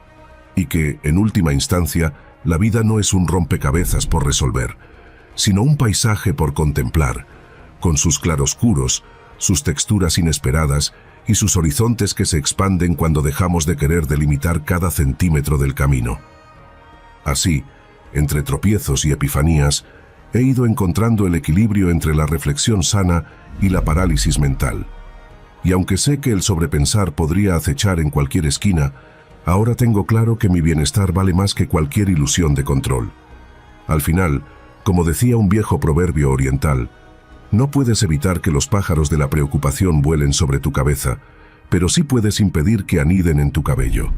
y que, en última instancia, la vida no es un rompecabezas por resolver, sino un paisaje por contemplar, con sus claroscuros, sus texturas inesperadas y sus horizontes que se expanden cuando dejamos de querer delimitar cada centímetro del camino. Así, entre tropiezos y epifanías, he ido encontrando el equilibrio entre la reflexión sana y la parálisis mental. Y aunque sé que el sobrepensar podría acechar en cualquier esquina, ahora tengo claro que mi bienestar vale más que cualquier ilusión de control. Al final, como decía un viejo proverbio oriental, no puedes evitar que los pájaros de la preocupación vuelen sobre tu cabeza, pero sí puedes impedir que aniden en tu cabello.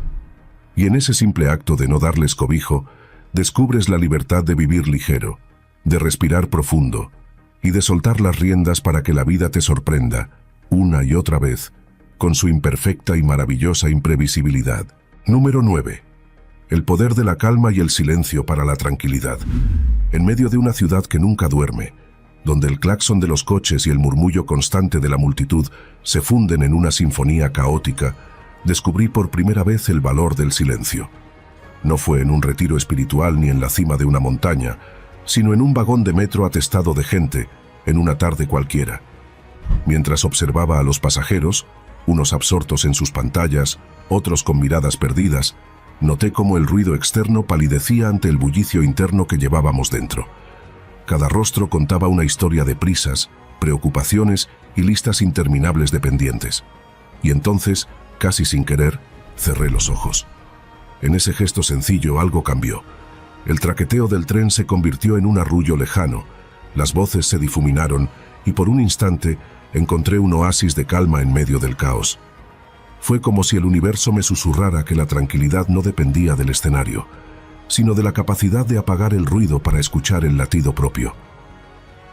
Y en ese simple acto de no darles cobijo, descubres la libertad de vivir ligero, de respirar profundo y de soltar las riendas para que la vida te sorprenda, una y otra vez, con su imperfecta y maravillosa imprevisibilidad. Número 9. El poder de la calma y el silencio para la tranquilidad. En medio de una ciudad que nunca duerme, donde el claxon de los coches y el murmullo constante de la multitud se funden en una sinfonía caótica, descubrí por primera vez el valor del silencio. No fue en un retiro espiritual ni en la cima de una montaña, sino en un vagón de metro atestado de gente, en una tarde cualquiera. Mientras observaba a los pasajeros, unos absortos en sus pantallas, otros con miradas perdidas, noté cómo el ruido externo palidecía ante el bullicio interno que llevábamos dentro. Cada rostro contaba una historia de prisas, preocupaciones y listas interminables de pendientes. Y entonces, casi sin querer, cerré los ojos. En ese gesto sencillo algo cambió. El traqueteo del tren se convirtió en un arrullo lejano, las voces se difuminaron y por un instante encontré un oasis de calma en medio del caos. Fue como si el universo me susurrara que la tranquilidad no dependía del escenario, sino de la capacidad de apagar el ruido para escuchar el latido propio.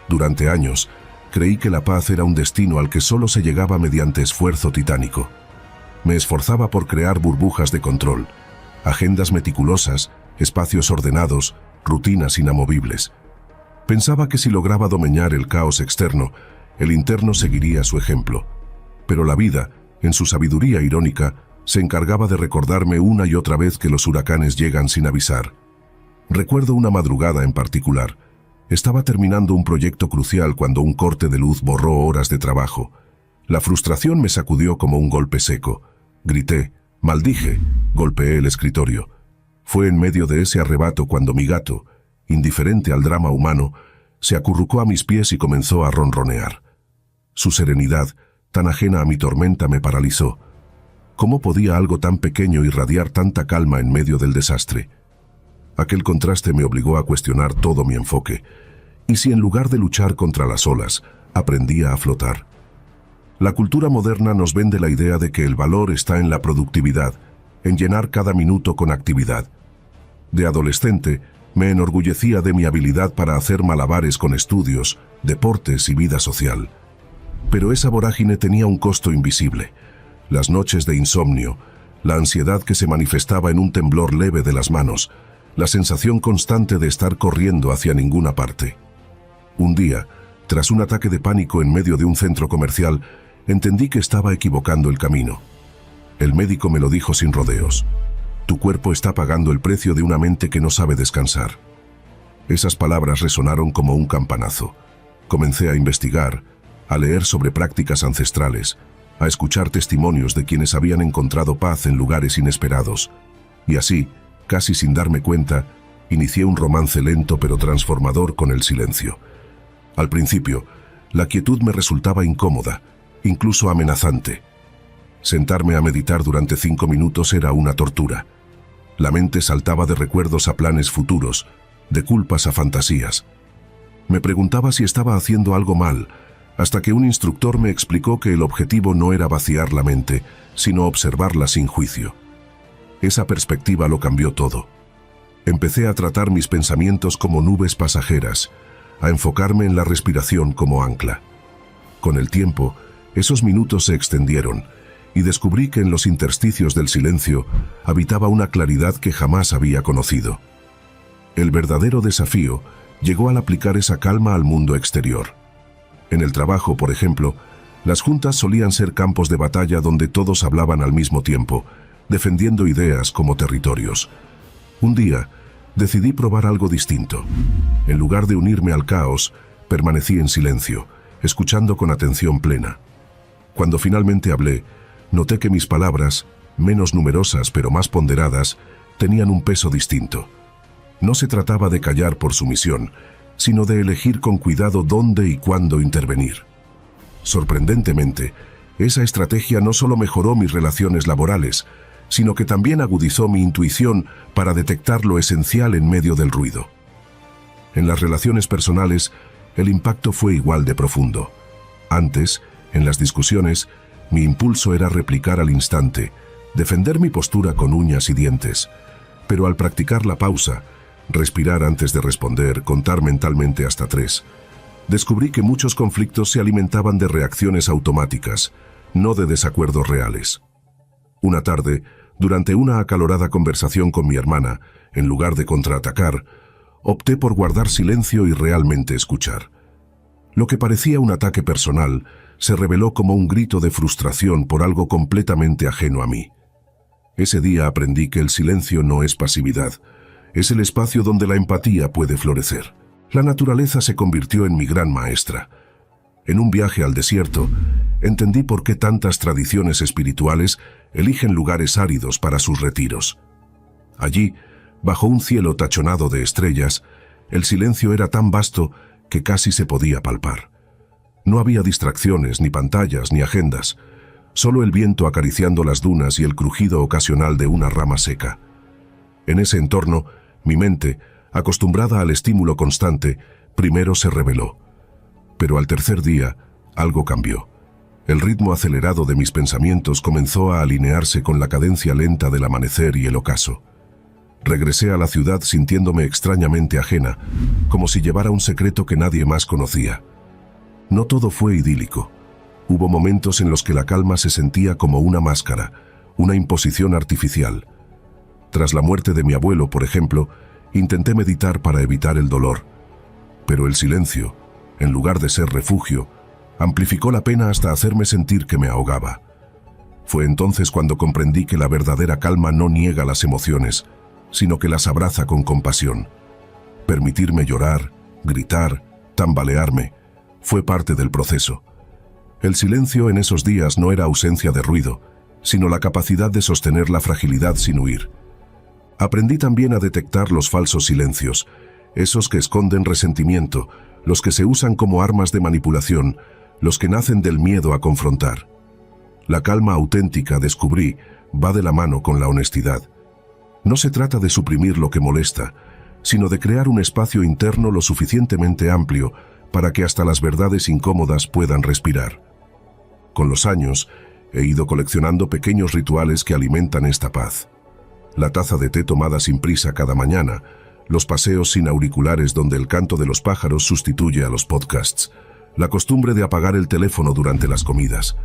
Durante años, creí que la paz era un destino al que solo se llegaba mediante esfuerzo titánico. Me esforzaba por crear burbujas de control, agendas meticulosas, espacios ordenados, rutinas inamovibles. Pensaba que si lograba domeñar el caos externo, el interno seguiría su ejemplo. Pero la vida, en su sabiduría irónica, se encargaba de recordarme una y otra vez que los huracanes llegan sin avisar. Recuerdo una madrugada en particular. Estaba terminando un proyecto crucial cuando un corte de luz borró horas de trabajo. La frustración me sacudió como un golpe seco. Grité, maldije, golpeé el escritorio. Fue en medio de ese arrebato cuando mi gato, indiferente al drama humano, se acurrucó a mis pies y comenzó a ronronear. Su serenidad, tan ajena a mi tormenta, me paralizó. ¿Cómo podía algo tan pequeño irradiar tanta calma en medio del desastre? Aquel contraste me obligó a cuestionar todo mi enfoque. ¿Y si en lugar de luchar contra las olas, aprendía a flotar? La cultura moderna nos vende la idea de que el valor está en la productividad, en llenar cada minuto con actividad. De adolescente, me enorgullecía de mi habilidad para hacer malabares con estudios, deportes y vida social. Pero esa vorágine tenía un costo invisible. Las noches de insomnio, la ansiedad que se manifestaba en un temblor leve de las manos, la sensación constante de estar corriendo hacia ninguna parte. Un día, tras un ataque de pánico en medio de un centro comercial, entendí que estaba equivocando el camino. El médico me lo dijo sin rodeos. Tu cuerpo está pagando el precio de una mente que no sabe descansar. Esas palabras resonaron como un campanazo. Comencé a investigar, a leer sobre prácticas ancestrales, a escuchar testimonios de quienes habían encontrado paz en lugares inesperados. Y así, casi sin darme cuenta, inicié un romance lento pero transformador con el silencio. Al principio, la quietud me resultaba incómoda, incluso amenazante. Sentarme a meditar durante 5 minutos era una tortura. La mente saltaba de recuerdos a planes futuros, de culpas a fantasías. Me preguntaba si estaba haciendo algo mal, hasta que un instructor me explicó que el objetivo no era vaciar la mente, sino observarla sin juicio. Esa perspectiva lo cambió todo. Empecé a tratar mis pensamientos como nubes pasajeras, a enfocarme en la respiración como ancla. Con el tiempo, esos minutos se extendieron, y descubrí que en los intersticios del silencio habitaba una claridad que jamás había conocido. El verdadero desafío llegó al aplicar esa calma al mundo exterior. En el trabajo, por ejemplo, las juntas solían ser campos de batalla donde todos hablaban al mismo tiempo, defendiendo ideas como territorios. Un día, decidí probar algo distinto. En lugar de unirme al caos, permanecí en silencio, escuchando con atención plena. Cuando finalmente hablé, noté que mis palabras, menos numerosas pero más ponderadas, tenían un peso distinto. No se trataba de callar por sumisión, sino de elegir con cuidado dónde y cuándo intervenir. Sorprendentemente, esa estrategia no solo mejoró mis relaciones laborales, sino que también agudizó mi intuición para detectar lo esencial en medio del ruido. En las relaciones personales, el impacto fue igual de profundo. Antes, en las discusiones, mi impulso era replicar al instante, defender mi postura con uñas y dientes. Pero al practicar la pausa, respirar antes de responder, contar mentalmente hasta 3, descubrí que muchos conflictos se alimentaban de reacciones automáticas, no de desacuerdos reales. Una tarde, durante una acalorada conversación con mi hermana, en lugar de contraatacar, opté por guardar silencio y realmente escuchar. Lo que parecía un ataque personal se reveló como un grito de frustración por algo completamente ajeno a mí. Ese día aprendí que el silencio no es pasividad, es el espacio donde la empatía puede florecer. La naturaleza se convirtió en mi gran maestra. En un viaje al desierto, entendí por qué tantas tradiciones espirituales eligen lugares áridos para sus retiros. Allí, bajo un cielo tachonado de estrellas, el silencio era tan vasto que casi se podía palpar. No había distracciones, ni pantallas, ni agendas, solo el viento acariciando las dunas y el crujido ocasional de una rama seca. En ese entorno, mi mente, acostumbrada al estímulo constante, primero se rebeló. Pero al tercer día, algo cambió. El ritmo acelerado de mis pensamientos comenzó a alinearse con la cadencia lenta del amanecer y el ocaso. Regresé a la ciudad sintiéndome extrañamente ajena, como si llevara un secreto que nadie más conocía. No todo fue idílico. Hubo momentos en los que la calma se sentía como una máscara, una imposición artificial. Tras la muerte de mi abuelo, por ejemplo, intenté meditar para evitar el dolor. Pero el silencio, en lugar de ser refugio, amplificó la pena hasta hacerme sentir que me ahogaba. Fue entonces cuando comprendí que la verdadera calma no niega las emociones, sino que las abraza con compasión. Permitirme llorar, gritar, tambalearme, fue parte del proceso. El silencio en esos días no era ausencia de ruido, sino la capacidad de sostener la fragilidad sin huir. Aprendí también a detectar los falsos silencios, esos que esconden resentimiento, los que se usan como armas de manipulación, los que nacen del miedo a confrontar. La calma auténtica, descubrí, va de la mano con la honestidad. No se trata de suprimir lo que molesta, sino de crear un espacio interno lo suficientemente amplio para que hasta las verdades incómodas puedan respirar. Con los años, he ido coleccionando pequeños rituales que alimentan esta paz. La taza de té tomada sin prisa cada mañana, los paseos sin auriculares donde el canto de los pájaros sustituye a los podcasts, la costumbre de apagar el teléfono durante las comidas.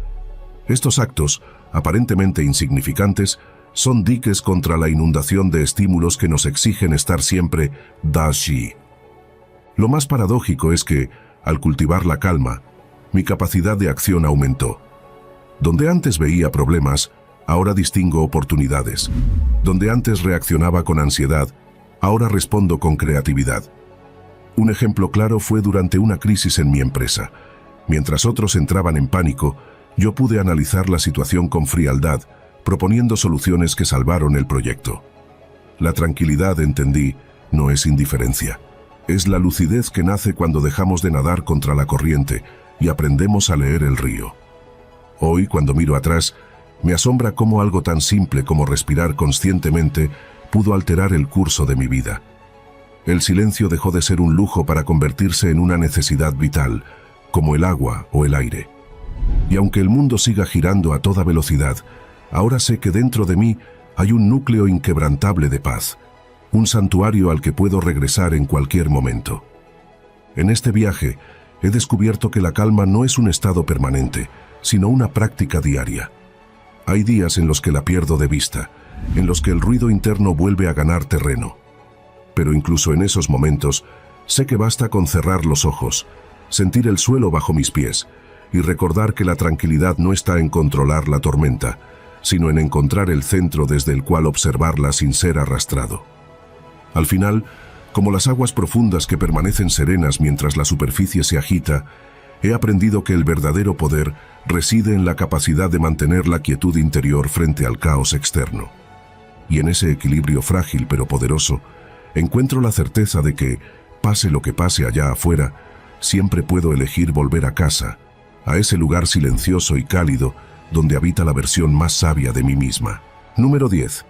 Estos actos, aparentemente insignificantes, son diques contra la inundación de estímulos que nos exigen estar siempre dashi. Lo más paradójico es que, al cultivar la calma, mi capacidad de acción aumentó. Donde antes veía problemas, ahora distingo oportunidades. Donde antes reaccionaba con ansiedad, ahora respondo con creatividad. Un ejemplo claro fue durante una crisis en mi empresa. Mientras otros entraban en pánico, yo pude analizar la situación con frialdad, proponiendo soluciones que salvaron el proyecto. La tranquilidad, entendí, no es indiferencia. Es la lucidez que nace cuando dejamos de nadar contra la corriente y aprendemos a leer el río. Hoy, cuando miro atrás, me asombra cómo algo tan simple como respirar conscientemente pudo alterar el curso de mi vida. El silencio dejó de ser un lujo para convertirse en una necesidad vital, como el agua o el aire. Y aunque el mundo siga girando a toda velocidad, ahora sé que dentro de mí hay un núcleo inquebrantable de paz, un santuario al que puedo regresar en cualquier momento. En este viaje, he descubierto que la calma no es un estado permanente, sino una práctica diaria. Hay días en los que la pierdo de vista, en los que el ruido interno vuelve a ganar terreno. Pero incluso en esos momentos, sé que basta con cerrar los ojos, sentir el suelo bajo mis pies y recordar que la tranquilidad no está en controlar la tormenta, sino en encontrar el centro desde el cual observarla sin ser arrastrado. Al final, como las aguas profundas que permanecen serenas mientras la superficie se agita, he aprendido que el verdadero poder reside en la capacidad de mantener la quietud interior frente al caos externo. Y en ese equilibrio frágil pero poderoso, encuentro la certeza de que, Pase lo que pase allá afuera, siempre puedo elegir volver a casa, a ese lugar silencioso y cálido donde habita la versión más sabia de mí misma. Número 10.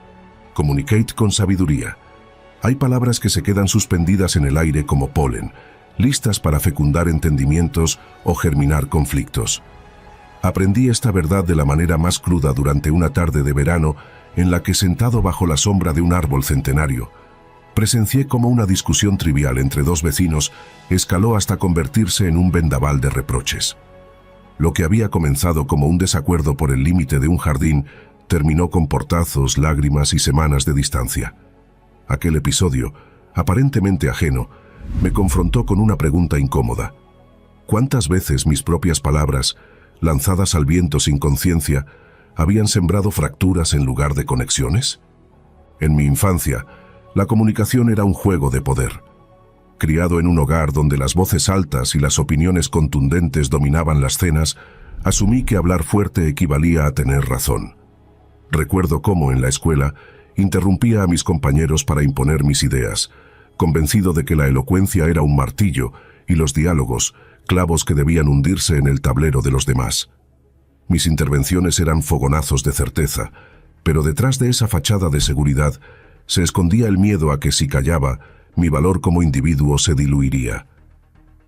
Communicate con sabiduría. Hay palabras que se quedan suspendidas en el aire como polen, listas para fecundar entendimientos o germinar conflictos. Aprendí esta verdad de la manera más cruda durante una tarde de verano en la que, sentado bajo la sombra de un árbol centenario, presencié cómo una discusión trivial entre dos vecinos escaló hasta convertirse en un vendaval de reproches. Lo que había comenzado como un desacuerdo por el límite de un jardín terminó con portazos, lágrimas y semanas de distancia. Aquel episodio, aparentemente ajeno, me confrontó con una pregunta incómoda. ¿Cuántas veces mis propias palabras, lanzadas al viento sin conciencia, habían sembrado fracturas en lugar de conexiones? En mi infancia, la comunicación era un juego de poder. Criado en un hogar donde las voces altas y las opiniones contundentes dominaban las cenas, asumí que hablar fuerte equivalía a tener razón. Recuerdo cómo en la escuela interrumpía a mis compañeros para imponer mis ideas, convencido de que la elocuencia era un martillo y los diálogos, clavos que debían hundirse en el tablero de los demás. Mis intervenciones eran fogonazos de certeza, pero detrás de esa fachada de seguridad se escondía el miedo a que si callaba, mi valor como individuo se diluiría.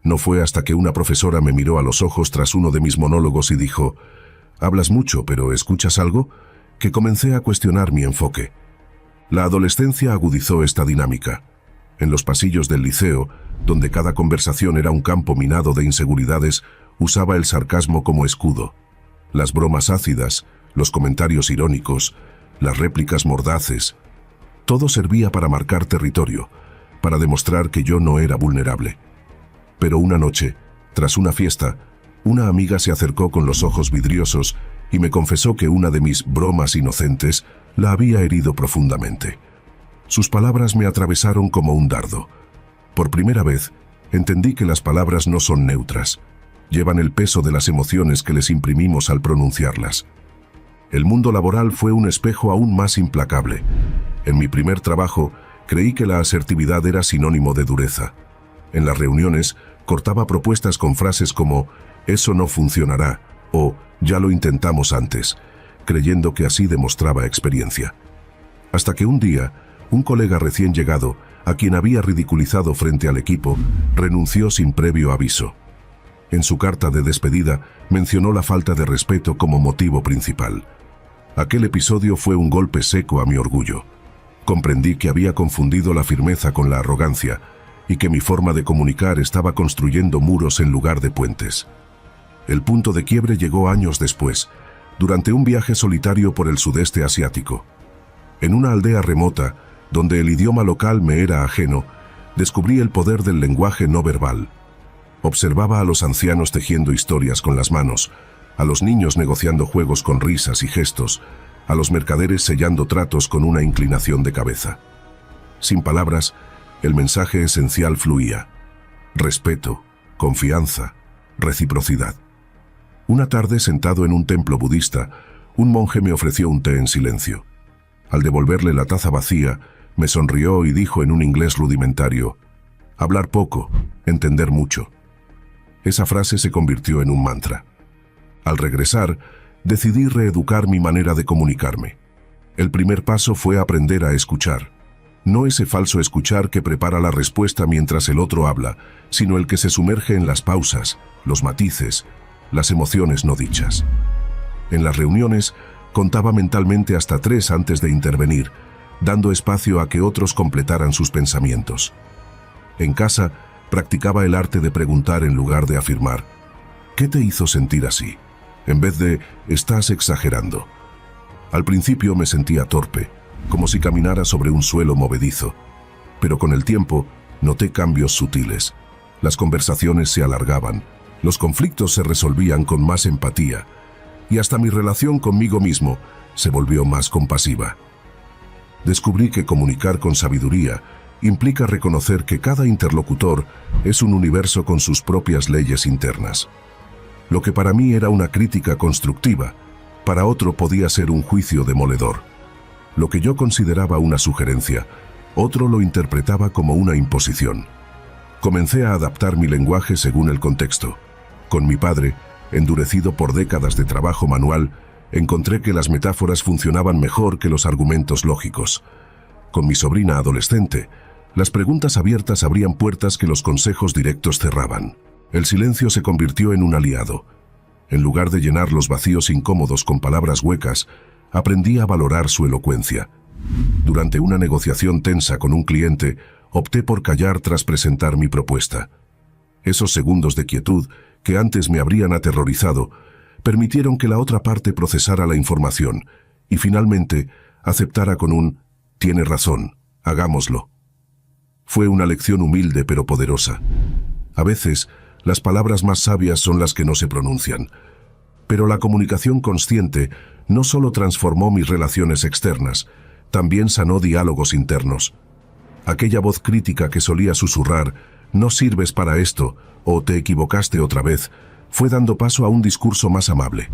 No fue hasta que una profesora me miró a los ojos tras uno de mis monólogos y dijo: «¿Hablas mucho, pero escuchas algo?», que comencé a cuestionar mi enfoque. La adolescencia agudizó esta dinámica. En los pasillos del liceo, donde cada conversación era un campo minado de inseguridades, usaba el sarcasmo como escudo. Las bromas ácidas, los comentarios irónicos, las réplicas mordaces, todo servía para marcar territorio, para demostrar que yo no era vulnerable. Pero una noche, tras una fiesta, una amiga se acercó con los ojos vidriosos y me confesó que una de mis bromas inocentes la había herido profundamente. Sus palabras me atravesaron como un dardo. Por primera vez, entendí que las palabras no son neutras. Llevan el peso de las emociones que les imprimimos al pronunciarlas. El mundo laboral fue un espejo aún más implacable. En mi primer trabajo, creí que la asertividad era sinónimo de dureza. En las reuniones, cortaba propuestas con frases como «eso no funcionará» o «ya lo intentamos antes», creyendo que así demostraba experiencia. Hasta que un día, un colega recién llegado, a quien había ridiculizado frente al equipo, renunció sin previo aviso. En su carta de despedida, mencionó la falta de respeto como motivo principal. Aquel episodio fue un golpe seco a mi orgullo. Comprendí que había confundido la firmeza con la arrogancia y que mi forma de comunicar estaba construyendo muros en lugar de puentes. El punto de quiebre llegó años después, durante un viaje solitario por el sudeste asiático. En una aldea remota, donde el idioma local me era ajeno, descubrí el poder del lenguaje no verbal. Observaba a los ancianos tejiendo historias con las manos, a los niños negociando juegos con risas y gestos, a los mercaderes sellando tratos con una inclinación de cabeza. Sin palabras, el mensaje esencial fluía: respeto, confianza, reciprocidad. Una tarde, sentado en un templo budista, un monje me ofreció un té en silencio. Al devolverle la taza vacía, me sonrió y dijo en un inglés rudimentario: hablar poco, entender mucho. Esa frase se convirtió en un mantra. Al regresar, decidí reeducar mi manera de comunicarme. El primer paso fue aprender a escuchar. No ese falso escuchar que prepara la respuesta mientras el otro habla, sino el que se sumerge en las pausas, los matices, las emociones no dichas. En las reuniones, contaba mentalmente hasta 3 antes de intervenir, dando espacio a que otros completaran sus pensamientos. En casa, practicaba el arte de preguntar en lugar de afirmar: ¿qué te hizo sentir así?, en vez de «estás exagerando». Al principio me sentía torpe, como si caminara sobre un suelo movedizo, pero con el tiempo noté cambios sutiles. Las conversaciones se alargaban, los conflictos se resolvían con más empatía, y hasta mi relación conmigo mismo se volvió más compasiva. Descubrí que comunicar con sabiduría implica reconocer que cada interlocutor es un universo con sus propias leyes internas. Lo que para mí era una crítica constructiva, para otro podía ser un juicio demoledor. Lo que yo consideraba una sugerencia, otro lo interpretaba como una imposición. Comencé a adaptar mi lenguaje según el contexto. Con mi padre, endurecido por décadas de trabajo manual, encontré que las metáforas funcionaban mejor que los argumentos lógicos. Con mi sobrina adolescente, las preguntas abiertas abrían puertas que los consejos directos cerraban. El silencio se convirtió en un aliado. En lugar de llenar los vacíos incómodos con palabras huecas, aprendí a valorar su elocuencia. Durante una negociación tensa con un cliente, opté por callar tras presentar mi propuesta. Esos segundos de quietud, que antes me habrían aterrorizado, permitieron que la otra parte procesara la información y finalmente aceptara con un «tiene razón, hagámoslo». Fue una lección humilde pero poderosa. A veces, las palabras más sabias son las que no se pronuncian. Pero la comunicación consciente no solo transformó mis relaciones externas, también sanó diálogos internos. Aquella voz crítica que solía susurrar «no sirves para esto» o «te equivocaste otra vez», fue dando paso a un discurso más amable.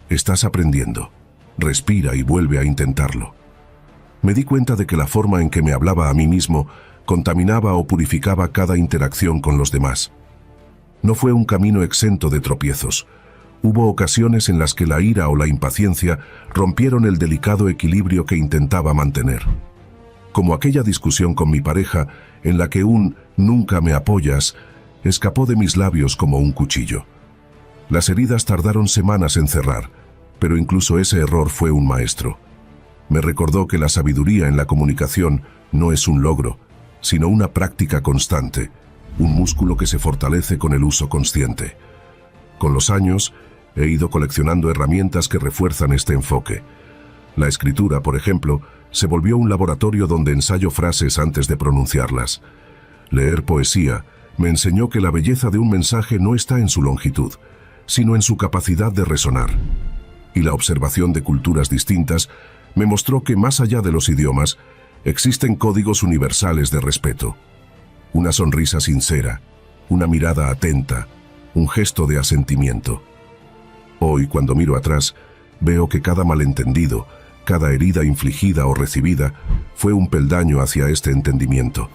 «Estás aprendiendo. Respira y vuelve a intentarlo». Me di cuenta de que la forma en que me hablaba a mí mismo contaminaba o purificaba cada interacción con los demás. No fue un camino exento de tropiezos. Hubo ocasiones en las que la ira o la impaciencia rompieron el delicado equilibrio que intentaba mantener. Como aquella discusión con mi pareja en la que un «nunca me apoyas» escapó de mis labios como un cuchillo. Las heridas tardaron semanas en cerrar, pero incluso ese error fue un maestro. Me recordó que la sabiduría en la comunicación no es un logro, sino una práctica constante, un músculo que se fortalece con el uso consciente. Con los años, he ido coleccionando herramientas que refuerzan este enfoque. La escritura, por ejemplo, se volvió un laboratorio donde ensayo frases antes de pronunciarlas. Leer poesía me enseñó que la belleza de un mensaje no está en su longitud, sino en su capacidad de resonar. Y la observación de culturas distintas me mostró que más allá de los idiomas, existen códigos universales de respeto. Una sonrisa sincera, una mirada atenta, un gesto de asentimiento. Hoy, cuando miro atrás, veo que cada malentendido, cada herida infligida o recibida, fue un peldaño hacia este entendimiento.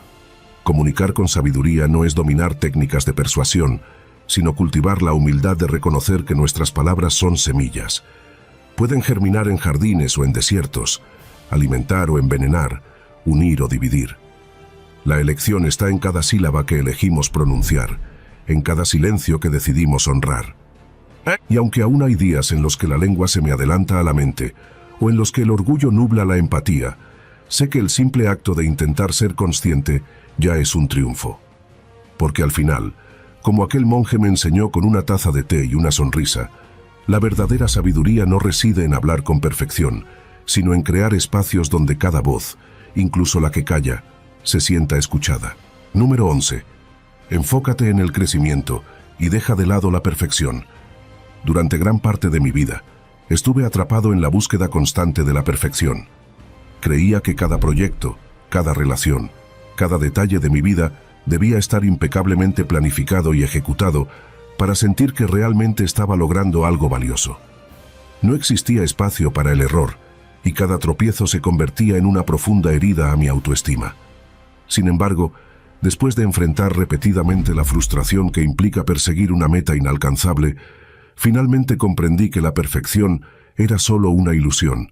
Comunicar con sabiduría no es dominar técnicas de persuasión, sino cultivar la humildad de reconocer que nuestras palabras son semillas. Pueden germinar en jardines o en desiertos, alimentar o envenenar, unir o dividir. La elección está en cada sílaba que elegimos pronunciar, en cada silencio que decidimos honrar. Y aunque aún hay días en los que la lengua se me adelanta a la mente, o en los que el orgullo nubla la empatía, sé que el simple acto de intentar ser consciente ya es un triunfo. Porque al final, como aquel monje me enseñó con una taza de té y una sonrisa, la verdadera sabiduría no reside en hablar con perfección, sino en crear espacios donde cada voz, incluso la que calla, se sienta escuchada. Número 11. Enfócate en el crecimiento y deja de lado la perfección. Durante gran parte de mi vida, estuve atrapado en la búsqueda constante de la perfección. Creía que cada proyecto, cada relación, cada detalle de mi vida debía estar impecablemente planificado y ejecutado para sentir que realmente estaba logrando algo valioso. No existía espacio para el error, y cada tropiezo se convertía en una profunda herida a mi autoestima. Sin embargo, después de enfrentar repetidamente la frustración que implica perseguir una meta inalcanzable, finalmente comprendí que la perfección era solo una ilusión,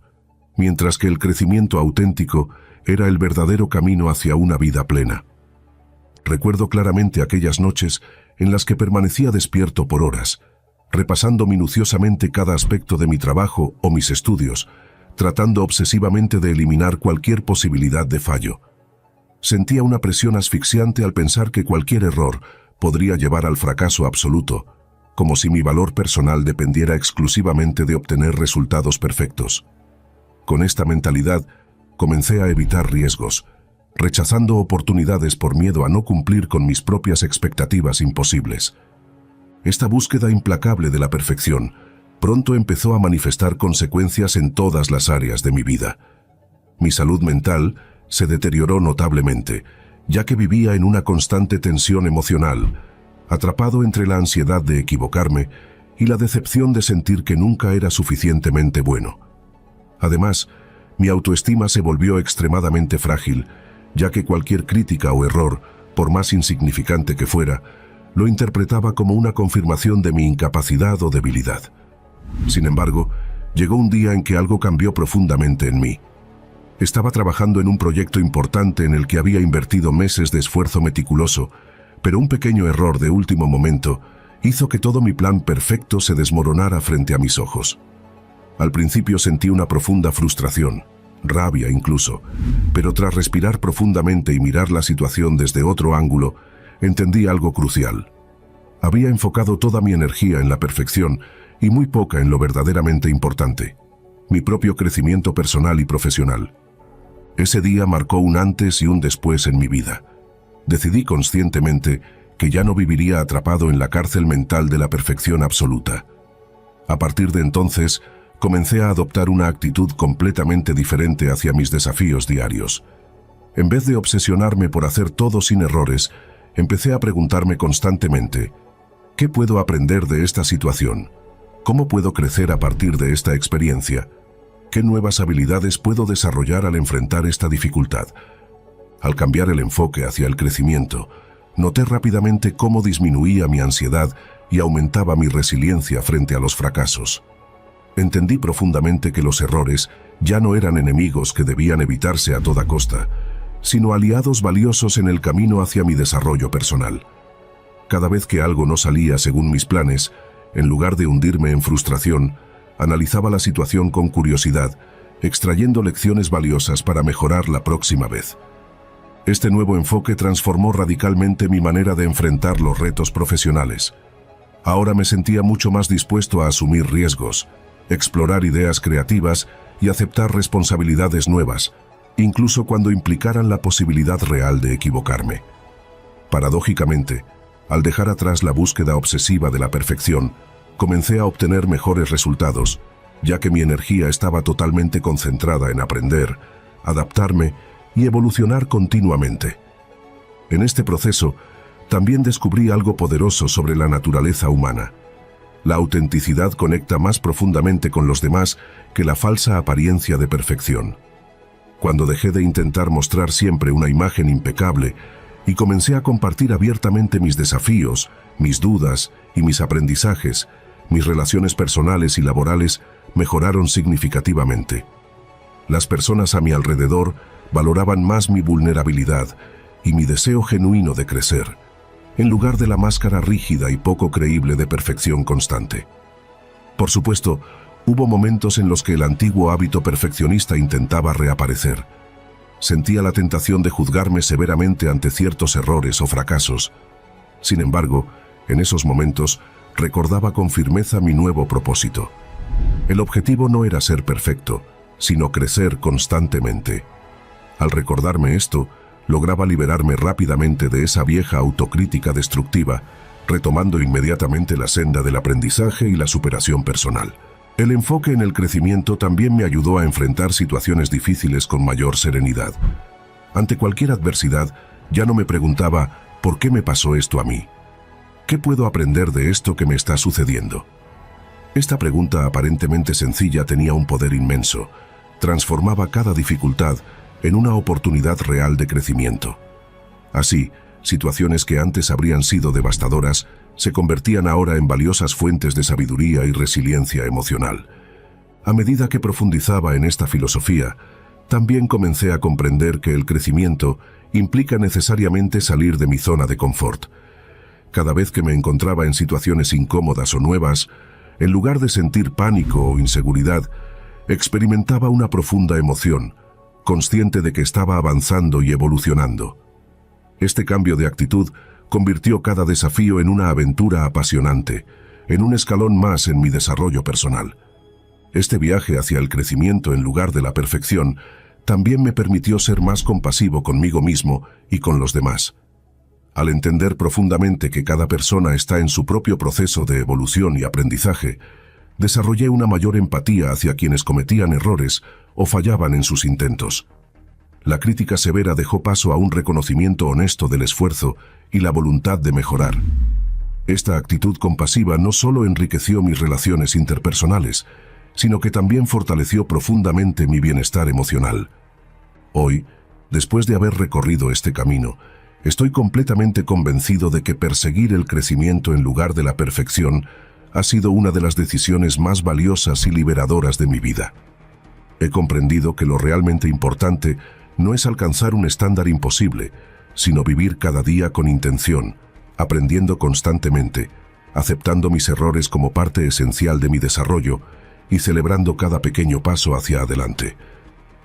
mientras que el crecimiento auténtico era el verdadero camino hacia una vida plena. Recuerdo claramente aquellas noches en las que permanecía despierto por horas, repasando minuciosamente cada aspecto de mi trabajo o mis estudios, tratando obsesivamente de eliminar cualquier posibilidad de fallo. Sentía una presión asfixiante al pensar que cualquier error podría llevar al fracaso absoluto, como si mi valor personal dependiera exclusivamente de obtener resultados perfectos. Con esta mentalidad, comencé a evitar riesgos, rechazando oportunidades por miedo a no cumplir con mis propias expectativas imposibles. Esta búsqueda implacable de la perfección pronto empezó a manifestar consecuencias en todas las áreas de mi vida. Mi salud mental se deterioró notablemente, ya que vivía en una constante tensión emocional, atrapado entre la ansiedad de equivocarme y la decepción de sentir que nunca era suficientemente bueno. Además, mi autoestima se volvió extremadamente frágil, ya que cualquier crítica o error por más insignificante que fuera, lo interpretaba como una confirmación de mi incapacidad o debilidad. Sin embargo, llegó un día en que algo cambió profundamente en mí. Estaba trabajando en un proyecto importante en el que había invertido meses de esfuerzo meticuloso, pero un pequeño error de último momento hizo que todo mi plan perfecto se desmoronara frente a mis ojos. Al principio sentí una profunda frustración, rabia incluso, pero tras respirar profundamente y mirar la situación desde otro ángulo, entendí algo crucial. Había enfocado toda mi energía en la perfección y muy poca en lo verdaderamente importante, mi propio crecimiento personal y profesional. Ese día marcó un antes y un después en mi vida. Decidí conscientemente que ya no viviría atrapado en la cárcel mental de la perfección absoluta. A partir de entonces, comencé a adoptar una actitud completamente diferente hacia mis desafíos diarios. En vez de obsesionarme por hacer todo sin errores, empecé a preguntarme constantemente: ¿qué puedo aprender de esta situación? ¿Cómo puedo crecer a partir de esta experiencia? ¿Qué nuevas habilidades puedo desarrollar al enfrentar esta dificultad? Al cambiar el enfoque hacia el crecimiento, noté rápidamente cómo disminuía mi ansiedad y aumentaba mi resiliencia frente a los fracasos. Entendí profundamente que los errores ya no eran enemigos que debían evitarse a toda costa, sino aliados valiosos en el camino hacia mi desarrollo personal. Cada vez que algo no salía según mis planes, en lugar de hundirme en frustración, analizaba la situación con curiosidad, extrayendo lecciones valiosas para mejorar la próxima vez. Este nuevo enfoque transformó radicalmente mi manera de enfrentar los retos profesionales. Ahora me sentía mucho más dispuesto a asumir riesgos, explorar ideas creativas y aceptar responsabilidades nuevas, incluso cuando implicaran la posibilidad real de equivocarme. Paradójicamente, al dejar atrás la búsqueda obsesiva de la perfección, comencé a obtener mejores resultados, ya que mi energía estaba totalmente concentrada en aprender, adaptarme y evolucionar continuamente. En este proceso, también descubrí algo poderoso sobre la naturaleza humana. La autenticidad conecta más profundamente con los demás que la falsa apariencia de perfección. Cuando dejé de intentar mostrar siempre una imagen impecable y comencé a compartir abiertamente mis desafíos, mis dudas y mis aprendizajes, mis relaciones personales y laborales mejoraron significativamente. Las personas a mi alrededor valoraban más mi vulnerabilidad y mi deseo genuino de crecer, en lugar de la máscara rígida y poco creíble de perfección constante. Por supuesto, hubo momentos en los que el antiguo hábito perfeccionista intentaba reaparecer. Sentía la tentación de juzgarme severamente ante ciertos errores o fracasos. Sin embargo, en esos momentos, recordaba con firmeza mi nuevo propósito. El objetivo no era ser perfecto, sino crecer constantemente. Al recordarme esto, lograba liberarme rápidamente de esa vieja autocrítica destructiva, retomando inmediatamente la senda del aprendizaje y la superación personal. El enfoque en el crecimiento también me ayudó a enfrentar situaciones difíciles con mayor serenidad. Ante cualquier adversidad, ya no me preguntaba ¿por qué me pasó esto a mí? ¿Qué puedo aprender de esto que me está sucediendo? Esta pregunta aparentemente sencilla tenía un poder inmenso. Transformaba cada dificultad en una oportunidad real de crecimiento. Así, situaciones que antes habrían sido devastadoras se convertían ahora en valiosas fuentes de sabiduría y resiliencia emocional. A medida que profundizaba en esta filosofía, también comencé a comprender que el crecimiento implica necesariamente salir de mi zona de confort. Cada vez que me encontraba en situaciones incómodas o nuevas, en lugar de sentir pánico o inseguridad, experimentaba una profunda emoción, consciente de que estaba avanzando y evolucionando. Este cambio de actitud convirtió cada desafío en una aventura apasionante, en un escalón más en mi desarrollo personal. Este viaje hacia el crecimiento en lugar de la perfección también me permitió ser más compasivo conmigo mismo y con los demás. Al entender profundamente que cada persona está en su propio proceso de evolución y aprendizaje, desarrollé una mayor empatía hacia quienes cometían errores o fallaban en sus intentos. La crítica severa dejó paso a un reconocimiento honesto del esfuerzo y la voluntad de mejorar. Esta actitud compasiva no solo enriqueció mis relaciones interpersonales, sino que también fortaleció profundamente mi bienestar emocional. Hoy, después de haber recorrido este camino, Estoy completamente convencido de que perseguir el crecimiento en lugar de la perfección ha sido una de las decisiones más valiosas y liberadoras de mi vida. He comprendido que lo realmente importante no es alcanzar un estándar imposible, sino vivir cada día con intención, aprendiendo constantemente, aceptando mis errores como parte esencial de mi desarrollo y celebrando cada pequeño paso hacia adelante.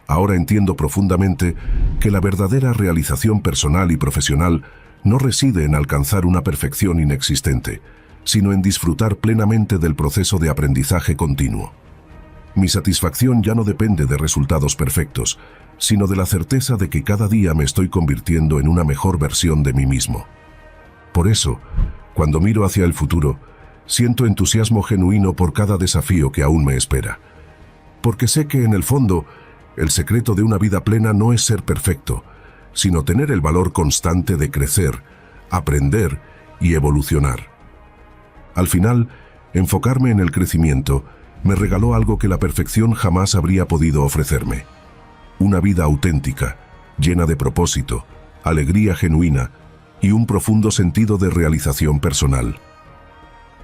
Ahora entiendo profundamente que la verdadera realización personal y profesional no reside en alcanzar una perfección inexistente, sino en disfrutar plenamente del proceso de aprendizaje continuo. Mi satisfacción ya no depende de resultados perfectos, sino de la certeza de que cada día me estoy convirtiendo en una mejor versión de mí mismo. Por eso, cuando miro hacia el futuro, siento entusiasmo genuino por cada desafío que aún me espera. Porque sé que en el fondo, el secreto de una vida plena no es ser perfecto, sino tener el valor constante de crecer, aprender y evolucionar. Al final, enfocarme en el crecimiento me regaló algo que la perfección jamás habría podido ofrecerme. Una vida auténtica, llena de propósito, alegría genuina y un profundo sentido de realización personal.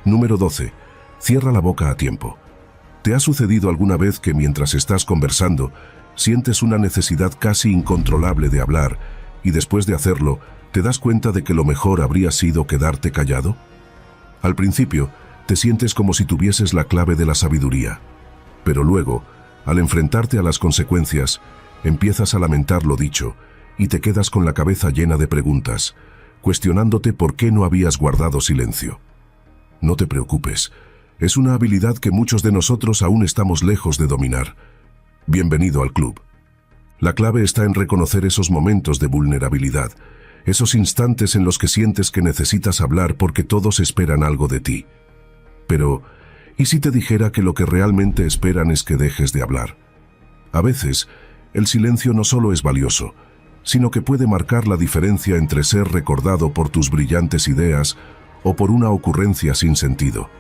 Número 12. Cierra la boca a tiempo. ¿Te ha sucedido alguna vez que mientras estás conversando, sientes una necesidad casi incontrolable de hablar y después de hacerlo, te das cuenta de que lo mejor habría sido quedarte callado? Al principio, te sientes como si tuvieses la clave de la sabiduría, pero luego, al enfrentarte a las consecuencias, empiezas a lamentar lo dicho y te quedas con la cabeza llena de preguntas, cuestionándote por qué no habías guardado silencio. No te preocupes, es una habilidad que muchos de nosotros aún estamos lejos de dominar. Bienvenido al club. La clave está en reconocer esos momentos de vulnerabilidad, esos instantes en los que sientes que necesitas hablar porque todos esperan algo de ti. Pero, ¿y si te dijera que lo que realmente esperan es que dejes de hablar? A veces, el silencio no solo es valioso, sino que puede marcar la diferencia entre ser recordado por tus brillantes ideas o por una ocurrencia sin sentido.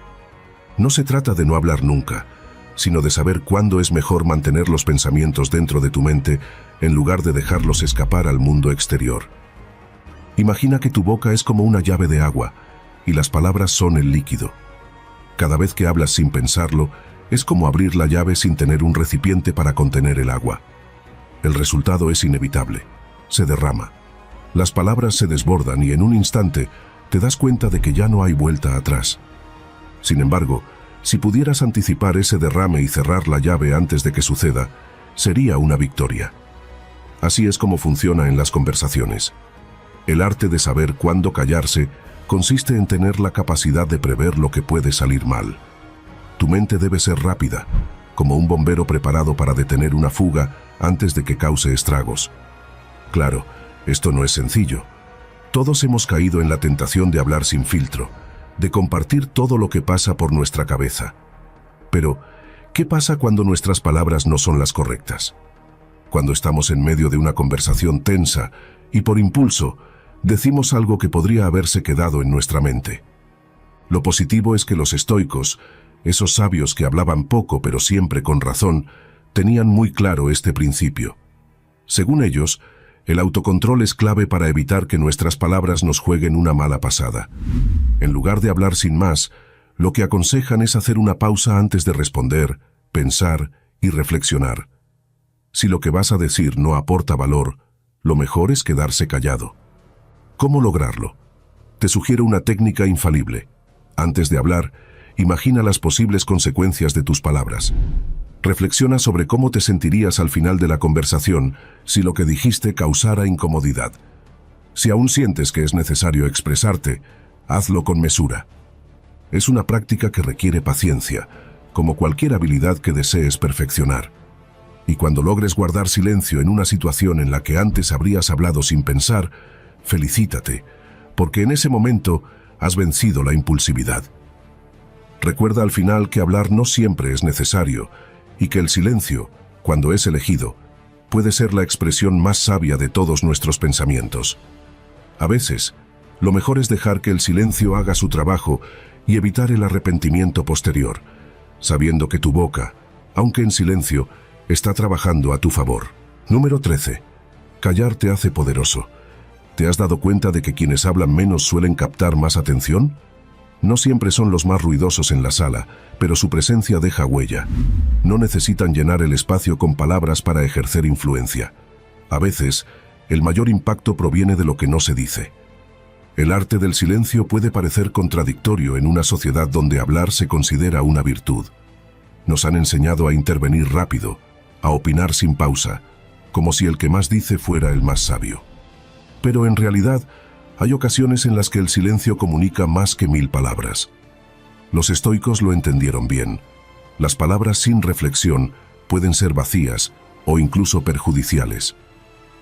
No se trata de no hablar nunca, sino de saber cuándo es mejor mantener los pensamientos dentro de tu mente en lugar de dejarlos escapar al mundo exterior. Imagina que tu boca es como una llave de agua y las palabras son el líquido. Cada vez que hablas sin pensarlo, es como abrir la llave sin tener un recipiente para contener el agua. El resultado es inevitable. Se derrama. Las palabras se desbordan y en un instante te das cuenta de que ya no hay vuelta atrás. Sin embargo, si pudieras anticipar ese derrame y cerrar la llave antes de que suceda, sería una victoria. Así es como funciona en las conversaciones. El arte de saber cuándo callarse consiste en tener la capacidad de prever lo que puede salir mal. Tu mente debe ser rápida, como un bombero preparado para detener una fuga antes de que cause estragos. Claro, esto no es sencillo. Todos hemos caído en la tentación de hablar sin filtro, de compartir todo lo que pasa por nuestra cabeza. Pero, ¿qué pasa cuando nuestras palabras no son las correctas? Cuando estamos en medio de una conversación tensa y por impulso, decimos algo que podría haberse quedado en nuestra mente. Lo positivo es que los estoicos, esos sabios que hablaban poco pero siempre con razón, tenían muy claro este principio. Según ellos, el autocontrol es clave para evitar que nuestras palabras nos jueguen una mala pasada. En lugar de hablar sin más, lo que aconsejan es hacer una pausa antes de responder, pensar y reflexionar. Si lo que vas a decir no aporta valor, lo mejor es quedarse callado. ¿Cómo lograrlo? Te sugiero una técnica infalible. Antes de hablar, imagina las posibles consecuencias de tus palabras. Reflexiona sobre cómo te sentirías al final de la conversación si lo que dijiste causara incomodidad. Si aún sientes que es necesario expresarte, hazlo con mesura. Es una práctica que requiere paciencia, como cualquier habilidad que desees perfeccionar. Y cuando logres guardar silencio en una situación en la que antes habrías hablado sin pensar, felicítate, porque en ese momento has vencido la impulsividad. Recuerda al final que hablar no siempre es necesario, y que el silencio, cuando es elegido, puede ser la expresión más sabia de todos nuestros pensamientos. A veces, lo mejor es dejar que el silencio haga su trabajo y evitar el arrepentimiento posterior, sabiendo que tu boca, aunque en silencio, está trabajando a tu favor. Número 13. Callar te hace poderoso. ¿Te has dado cuenta de que quienes hablan menos suelen captar más atención? No siempre son los más ruidosos en la sala, pero su presencia deja huella. No necesitan llenar el espacio con palabras para ejercer influencia. A veces, el mayor impacto proviene de lo que no se dice. El arte del silencio puede parecer contradictorio en una sociedad donde hablar se considera una virtud. Nos han enseñado a intervenir rápido, a opinar sin pausa, como si el que más dice fuera el más sabio. Pero en realidad, hay ocasiones en las que el silencio comunica más que 1000 palabras. Los estoicos lo entendieron bien. Las palabras sin reflexión pueden ser vacías o incluso perjudiciales.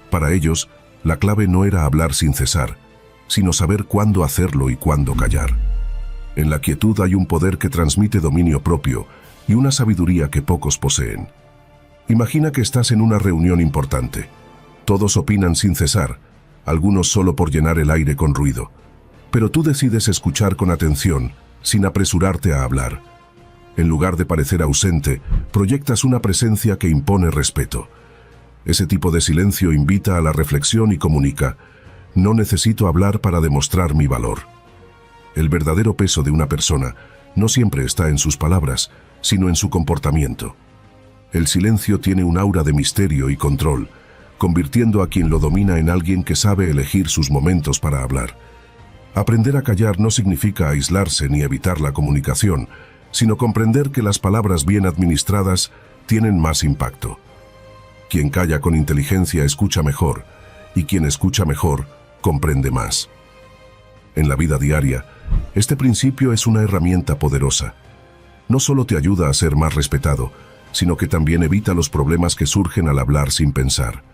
Para ellos, la clave no era hablar sin cesar, sino saber cuándo hacerlo y cuándo callar. En la quietud hay un poder que transmite dominio propio y una sabiduría que pocos poseen. Imagina que estás en una reunión importante. Todos opinan sin cesar, algunos solo por llenar el aire con ruido. Pero tú decides escuchar con atención, sin apresurarte a hablar. En lugar de parecer ausente, proyectas una presencia que impone respeto. Ese tipo de silencio invita a la reflexión y comunica: no necesito hablar para demostrar mi valor. El verdadero peso de una persona no siempre está en sus palabras, sino en su comportamiento. El silencio tiene un aura de misterio y control, convirtiendo a quien lo domina en alguien que sabe elegir sus momentos para hablar. Aprender a callar no significa aislarse ni evitar la comunicación, sino comprender que las palabras bien administradas tienen más impacto. Quien calla con inteligencia escucha mejor, y quien escucha mejor comprende más. En la vida diaria, este principio es una herramienta poderosa. No solo te ayuda a ser más respetado, sino que también evita los problemas que surgen al hablar sin pensar.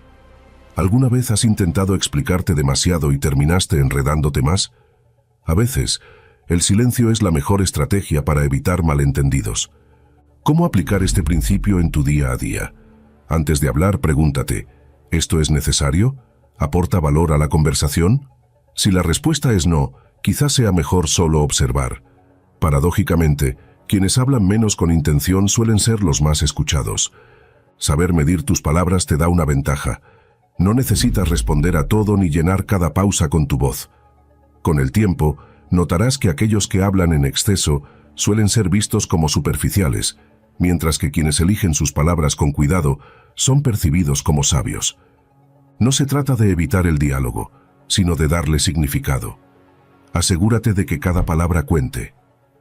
¿Alguna vez has intentado explicarte demasiado y terminaste enredándote más? A veces, el silencio es la mejor estrategia para evitar malentendidos. ¿Cómo aplicar este principio en tu día a día? Antes de hablar, pregúntate: ¿esto es necesario? ¿Aporta valor a la conversación? Si la respuesta es no, quizás sea mejor solo observar. Paradójicamente, quienes hablan menos con intención suelen ser los más escuchados. Saber medir tus palabras te da una ventaja. No necesitas responder a todo ni llenar cada pausa con tu voz. Con el tiempo, notarás que aquellos que hablan en exceso suelen ser vistos como superficiales, mientras que quienes eligen sus palabras con cuidado son percibidos como sabios. No se trata de evitar el diálogo, sino de darle significado. Asegúrate de que cada palabra cuente.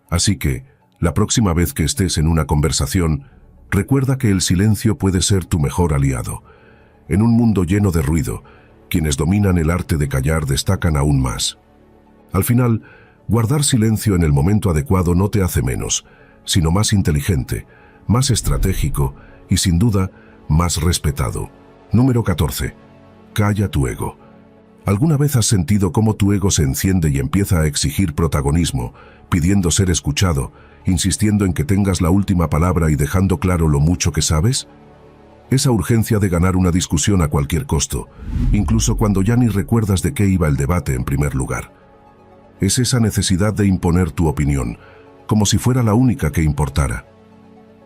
Así que, la próxima vez que estés en una conversación, recuerda que el silencio puede ser tu mejor aliado. En un mundo lleno de ruido, quienes dominan el arte de callar destacan aún más. Al final, guardar silencio en el momento adecuado no te hace menos, sino más inteligente, más estratégico y, sin duda, más respetado. Número 14. Calla tu ego. ¿Alguna vez has sentido cómo tu ego se enciende y empieza a exigir protagonismo, pidiendo ser escuchado, insistiendo en que tengas la última palabra y dejando claro lo mucho que sabes? Esa urgencia de ganar una discusión a cualquier costo, incluso cuando ya ni recuerdas de qué iba el debate en primer lugar. Es esa necesidad de imponer tu opinión, como si fuera la única que importara.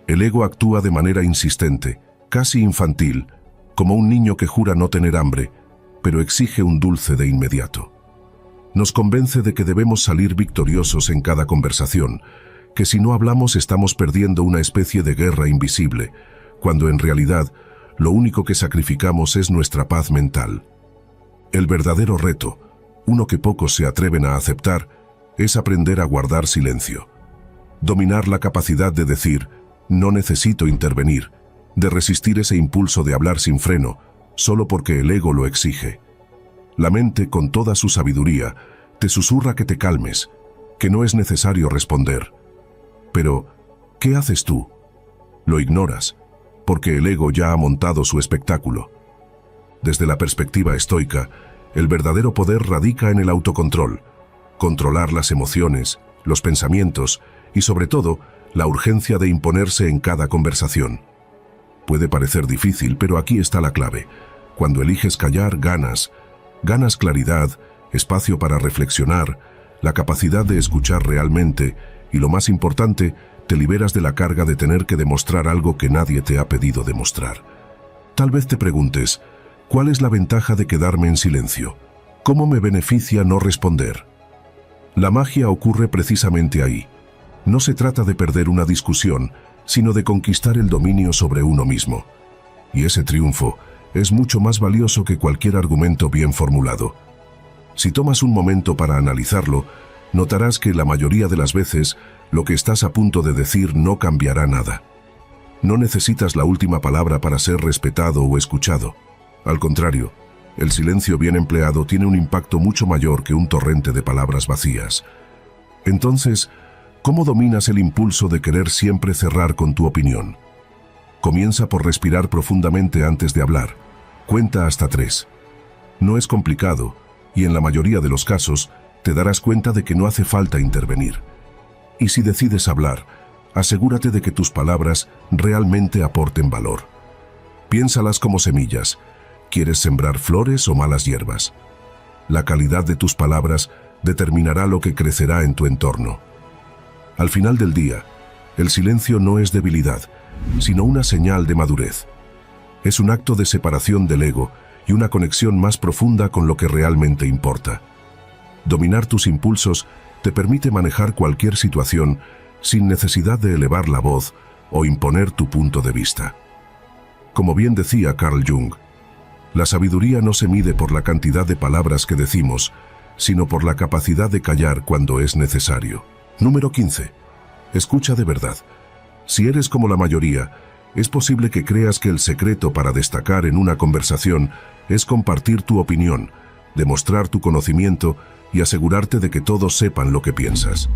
El ego actúa de manera insistente, casi infantil, como un niño que jura no tener hambre, pero exige un dulce de inmediato. Nos convence de que debemos salir victoriosos en cada conversación, que si no hablamos estamos perdiendo una especie de guerra invisible, cuando en realidad lo único que sacrificamos es nuestra paz mental. El verdadero reto, uno que pocos se atreven a aceptar, es aprender a guardar silencio. Dominar la capacidad de decir: no necesito intervenir, de resistir ese impulso de hablar sin freno, solo porque el ego lo exige. La mente, con toda su sabiduría, te susurra que te calmes, que no es necesario responder. Pero, ¿qué haces tú? Lo ignoras, porque el ego ya ha montado su espectáculo. Desde la perspectiva estoica, el verdadero poder radica en el autocontrol, controlar las emociones, los pensamientos y, sobre todo, la urgencia de imponerse en cada conversación. Puede parecer difícil, pero aquí está la clave. Cuando eliges callar, ganas claridad, espacio para reflexionar, la capacidad de escuchar realmente y, lo más importante, te liberas de la carga de tener que demostrar algo que nadie te ha pedido demostrar. Tal vez te preguntes: ¿cuál es la ventaja de quedarme en silencio? ¿Cómo me beneficia no responder? La magia ocurre precisamente ahí. No se trata de perder una discusión, sino de conquistar el dominio sobre uno mismo. Y ese triunfo es mucho más valioso que cualquier argumento bien formulado. Si tomas un momento para analizarlo, notarás que la mayoría de las veces lo que estás a punto de decir no cambiará nada. No necesitas la última palabra para ser respetado o escuchado. Al contrario, el silencio bien empleado tiene un impacto mucho mayor que un torrente de palabras vacías. Entonces, ¿cómo dominas el impulso de querer siempre cerrar con tu opinión? Comienza por respirar profundamente antes de hablar. Cuenta hasta 3. No es complicado, y en la mayoría de los casos, te darás cuenta de que no hace falta intervenir. Y si decides hablar, asegúrate de que tus palabras realmente aporten valor. Piénsalas como semillas. ¿Quieres sembrar flores o malas hierbas? La calidad de tus palabras determinará lo que crecerá en tu entorno. Al final del día, el silencio no es debilidad, sino una señal de madurez. Es un acto de separación del ego y una conexión más profunda con lo que realmente importa. Dominar tus impulsos te permite manejar cualquier situación sin necesidad de elevar la voz o imponer tu punto de vista. Como bien decía Carl Jung, la sabiduría no se mide por la cantidad de palabras que decimos, sino por la capacidad de callar cuando es necesario. Número 15. Escucha de verdad. Si eres como la mayoría, es posible que creas que el secreto para destacar en una conversación es compartir tu opinión, demostrar tu conocimiento y asegurarte de que todos sepan lo que piensas.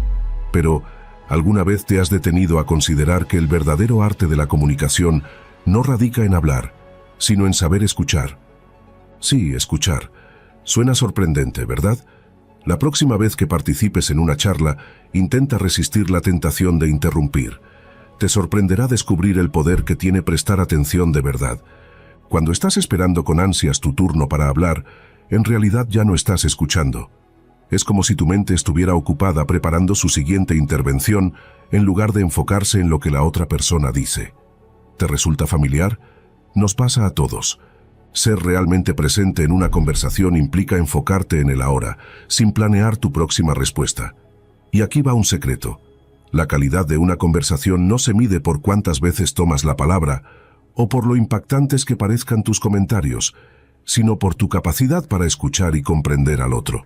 Pero, ¿alguna vez te has detenido a considerar que el verdadero arte de la comunicación no radica en hablar, sino en saber escuchar? Sí, escuchar. Suena sorprendente, ¿verdad? La próxima vez que participes en una charla, intenta resistir la tentación de interrumpir. Te sorprenderá descubrir el poder que tiene prestar atención de verdad. Cuando estás esperando con ansias tu turno para hablar, en realidad ya no estás escuchando. Es como si tu mente estuviera ocupada preparando su siguiente intervención en lugar de enfocarse en lo que la otra persona dice. ¿Te resulta familiar? Nos pasa a todos. Ser realmente presente en una conversación implica enfocarte en el ahora, sin planear tu próxima respuesta. Y aquí va un secreto. La calidad de una conversación no se mide por cuántas veces tomas la palabra o por lo impactantes que parezcan tus comentarios, sino por tu capacidad para escuchar y comprender al otro.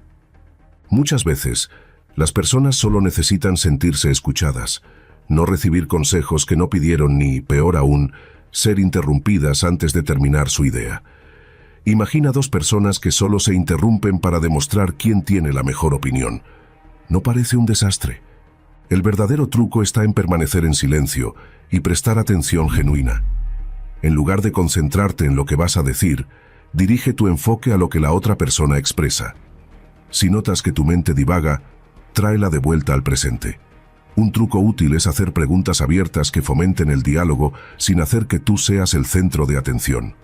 Muchas veces, las personas solo necesitan sentirse escuchadas, no recibir consejos que no pidieron ni, peor aún, ser interrumpidas antes de terminar su idea. Imagina dos personas que solo se interrumpen para demostrar quién tiene la mejor opinión. ¿No parece un desastre? El verdadero truco está en permanecer en silencio y prestar atención genuina. En lugar de concentrarte en lo que vas a decir, dirige tu enfoque a lo que la otra persona expresa. Si notas que tu mente divaga, tráela de vuelta al presente. Un truco útil es hacer preguntas abiertas que fomenten el diálogo sin hacer que tú seas el centro de atención.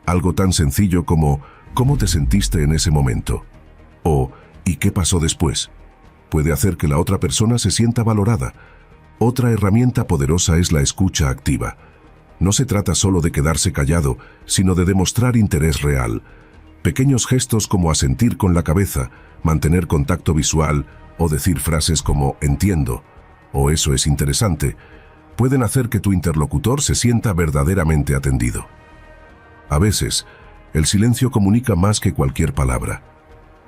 Algo tan sencillo como ¿cómo te sentiste en ese momento? O ¿y qué pasó después? Puede hacer que la otra persona se sienta valorada. Otra herramienta poderosa es la escucha activa. No se trata solo de quedarse callado, sino de demostrar interés real. Pequeños gestos como asentir con la cabeza, mantener contacto visual o decir frases como «entiendo» o «eso es interesante», pueden hacer que tu interlocutor se sienta verdaderamente atendido. A veces, el silencio comunica más que cualquier palabra.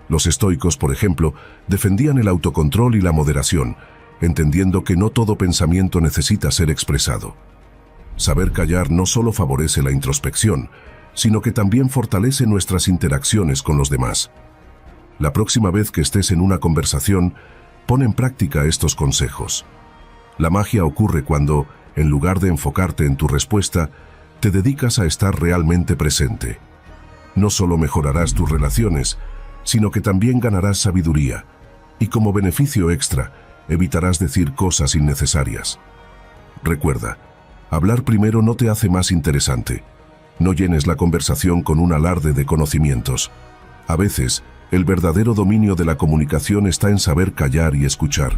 Los estoicos, por ejemplo, defendían el autocontrol y la moderación, entendiendo que no todo pensamiento necesita ser expresado. Saber callar no solo favorece la introspección, sino que también fortalece nuestras interacciones con los demás. La próxima vez que estés en una conversación, pon en práctica estos consejos. La magia ocurre cuando, en lugar de enfocarte en tu respuesta, te dedicas a estar realmente presente. No solo mejorarás tus relaciones, sino que también ganarás sabiduría, y como beneficio extra, evitarás decir cosas innecesarias. Recuerda, hablar primero no te hace más interesante. No llenes la conversación con un alarde de conocimientos. A veces, el verdadero dominio de la comunicación está en saber callar y escuchar.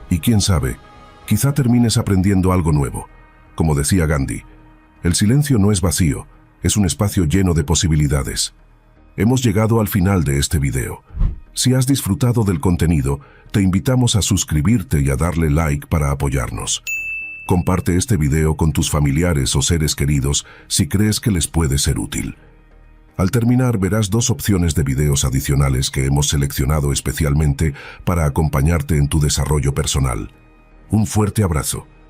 Y quién sabe, quizá termines aprendiendo algo nuevo. Como decía Gandhi, el silencio no es vacío, es un espacio lleno de posibilidades. Hemos llegado al final de este video. Si has disfrutado del contenido, te invitamos a suscribirte y a darle like para apoyarnos. Comparte este video con tus familiares o seres queridos si crees que les puede ser útil. Al terminar verás 2 opciones de videos adicionales que hemos seleccionado especialmente para acompañarte en tu desarrollo personal. Un fuerte abrazo.